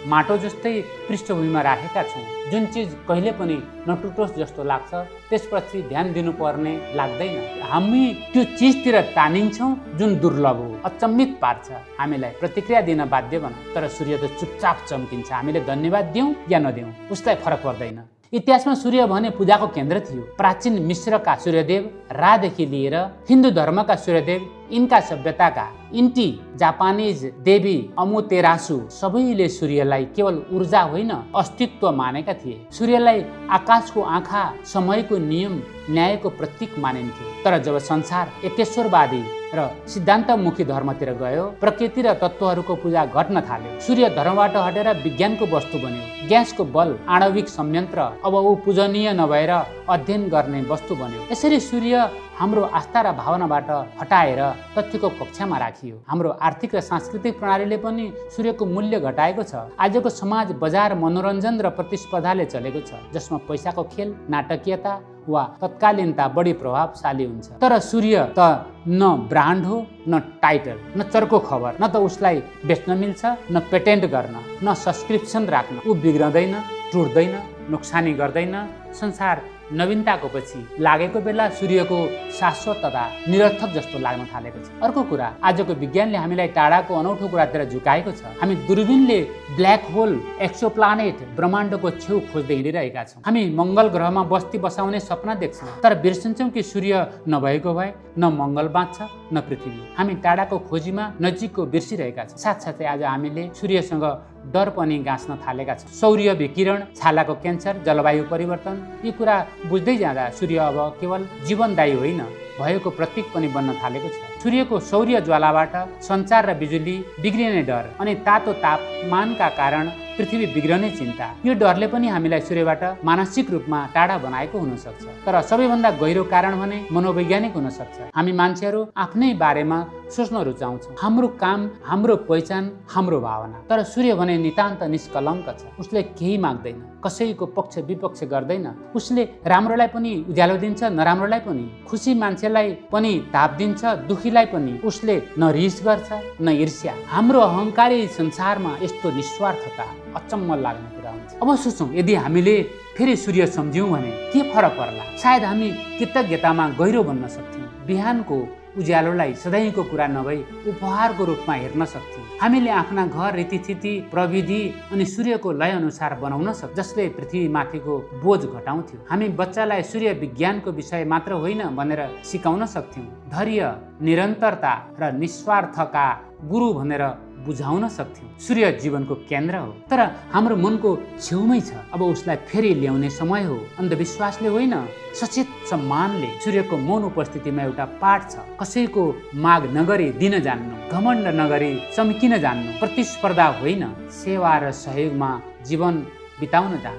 माटो जस्तै पृष्ठभूमिमा राखेका छौँ। जुन चिज कहिले पनि नटुटोस् जस्तो लाग्छ, त्यसपछि ध्यान दिनुपर्ने लाग्दैन। हामी त्यो चिजतिर तानिन्छौँ जुन दुर्लभ हो, अचम्मित पार्छ, हामीलाई प्रतिक्रिया दिन बाध्य बनाउँछ। तर सूर्य त चुपचाप चम्किन्छ, हामीले धन्यवाद दिउँ या नदिउँ उसलाई फरक पर्दैन। इतिहासमा सूर्य भने पूजाको केन्द्र थियो। प्राचीन मिश्रका सूर्यदेव रादेखि लिएर हिन्दू धर्मका सूर्यदेव इन्का सभ्यताका इन्टी जापानिज देवी अमुतेरासु सबैले सूर्यलाई केवल ऊर्जा होइन अस्तित्व मानेका थिए। सूर्यलाई आकाशको आँखा, समयको नियम, न्यायको प्रतीक मानिन्थ्यो। तर जब संसार एकेश्वरवादी र सिद्धान्तमुखी धर्मतिर गयो, प्रकृति र तत्त्वहरूको पूजा घट्न थाल्यो। सूर्य धर्मबाट हटेर विज्ञानको वस्तु बन्यो। ग्यासको बल, आणविक संयन्त्र अब ऊ पूजनीय नभएर अध्ययन गर्ने वस्तु बन्यो। यसरी सूर्य हाम्रो आस्था र भावनाबाट हटाएर तथ्यको कक्षामा राखियो। हाम्रो आर्थिक र सांस्कृतिक प्रणालीले पनि सूर्यको मूल्य घटाएको छ। आजको समाज बजार मनोरञ्जन र प्रतिस्पर्धाले चलेको छ, जसमा पैसाको खेल, नाटकीयता वा तत्कालीनता बढी प्रभावशाली हुन्छ। तर सूर्य त न ब्रान्ड हो, न टाइटल, न चर्को खबर, न त उसलाई बेच्न मिल्छ, न पेटेन्ट गर्न, न सब्सक्रिप्सन राख्न। ऊ बिग्रदैन, टुट्दैन, नोक्सानी गर्दैन। संसार नवीनताको पछि लागेको बेला सूर्यको शाश्वतता निरर्थक जस्तो लाग्न थालेको छ। अर्को कुरा, आजको विज्ञानले हामीलाई टाढाको अनौठो कुरातिर झुकाएको छ। हामी दूरबीनले ब्ल्याक होल, एक्सोप्लानेट, ब्रह्माण्डको छेउ खोज्दै हिँडिरहेका छौँ। हामी मङ्गल ग्रहमा बस्ती बसाउने सपना देख्छौँ, तर बिर्सिन्छौँ कि सूर्य नभएको भए न मङ्गल बाँच्छ न पृथ्वी। हामी टाढाको खोजीमा नजिकको बिर्सिरहेका छौँ। साथसाथै आज हामीले सूर्यसँग डर पनि गाँच्न थालेका छौँ। सौर्य विकिरण, छालाको क्यान्सर, जलवायु परिवर्तन, यी कुरा बुझ्दै जाँदा सूर्य अब केवल जीवनदायी होइन, भएको प्रतीक पनि बन्न थालेको छ। सूर्यको सौर्य ज्वालाबाट सञ्चार र बिजुली बिग्रिने डर अनि तातो तापमानका कारण पृथ्वी बिग्रने चिन्ता, यो डरले पनि हामीलाई सूर्यबाट मानसिक रूपमा टाढा बनाएको हुन सक्छ। तर सबैभन्दा गहिरो कारण भने मनोवैज्ञानिक हुन सक्छ। हामी मान्छेहरू आफ्नै बारेमा सोच्न रुचाउँछौँ, हाम्रो काम, हाम्रो पहिचान, हाम्रो भावना। तर सूर्य भने नितान्त निष्कलङ्क छ। उसले केही माग्दैन, कसैको पक्ष विपक्ष गर्दैन। उसले राम्रोलाई पनि उज्यालो दिन्छ, नराम्रोलाई पनि। खुसी मान्छेलाई पनि ताप दिन्छ, दुखीलाई पनि। उसले न रिस गर्छ न ईर्ष्या। हाम्रो अहङ्कारी संसारमा यस्तो निस्वार्थता अचम्म लाग्ने कुरा हुन्छ। अब सोचौँ, यदि हामीले फेरि सूर्य सम्झ्यौँ भने के फरक पर्ला? सायद हामी कृतज्ञतामा गहिरो बन्न सक्थ्यौँ। बिहानको उज्यालोलाई सधैँको कुरा नभई उपहारको रूपमा हेर्न सक्थ्यौँ। हामीले आफ्ना घर रीतिथिति, प्रविधि अनि सूर्यको लय अनुसार बनाउन सक्छौँ, जसले पृथ्वीमाथिको बोझ घटाउँथ्यो। हामी बच्चालाई सूर्य विज्ञानको विषय मात्र होइन भनेर सिकाउन सक्थ्यौँ। धैर्य, निरन्तरता र निस्वार्थका गुरु भनेर बुझाउन सक्थ्यौँ। सूर्य जीवनको केन्द्र हो, तर हाम्रो मनको छेउमै छ। अब उसलाई फेरि ल्याउने समय हो। अन्धविश्वासले होइन, सचेत सम्मानले। सूर्यको मौन उपस्थितिमा एउटा पाठ छ। कसैको माग नगरी दिन जान्नु, घमण्ड नगरी चम्किन जान्नु, प्रतिस्पर्धा होइन, सेवा र सहयोगमा जीवन बिताउन जान्नु।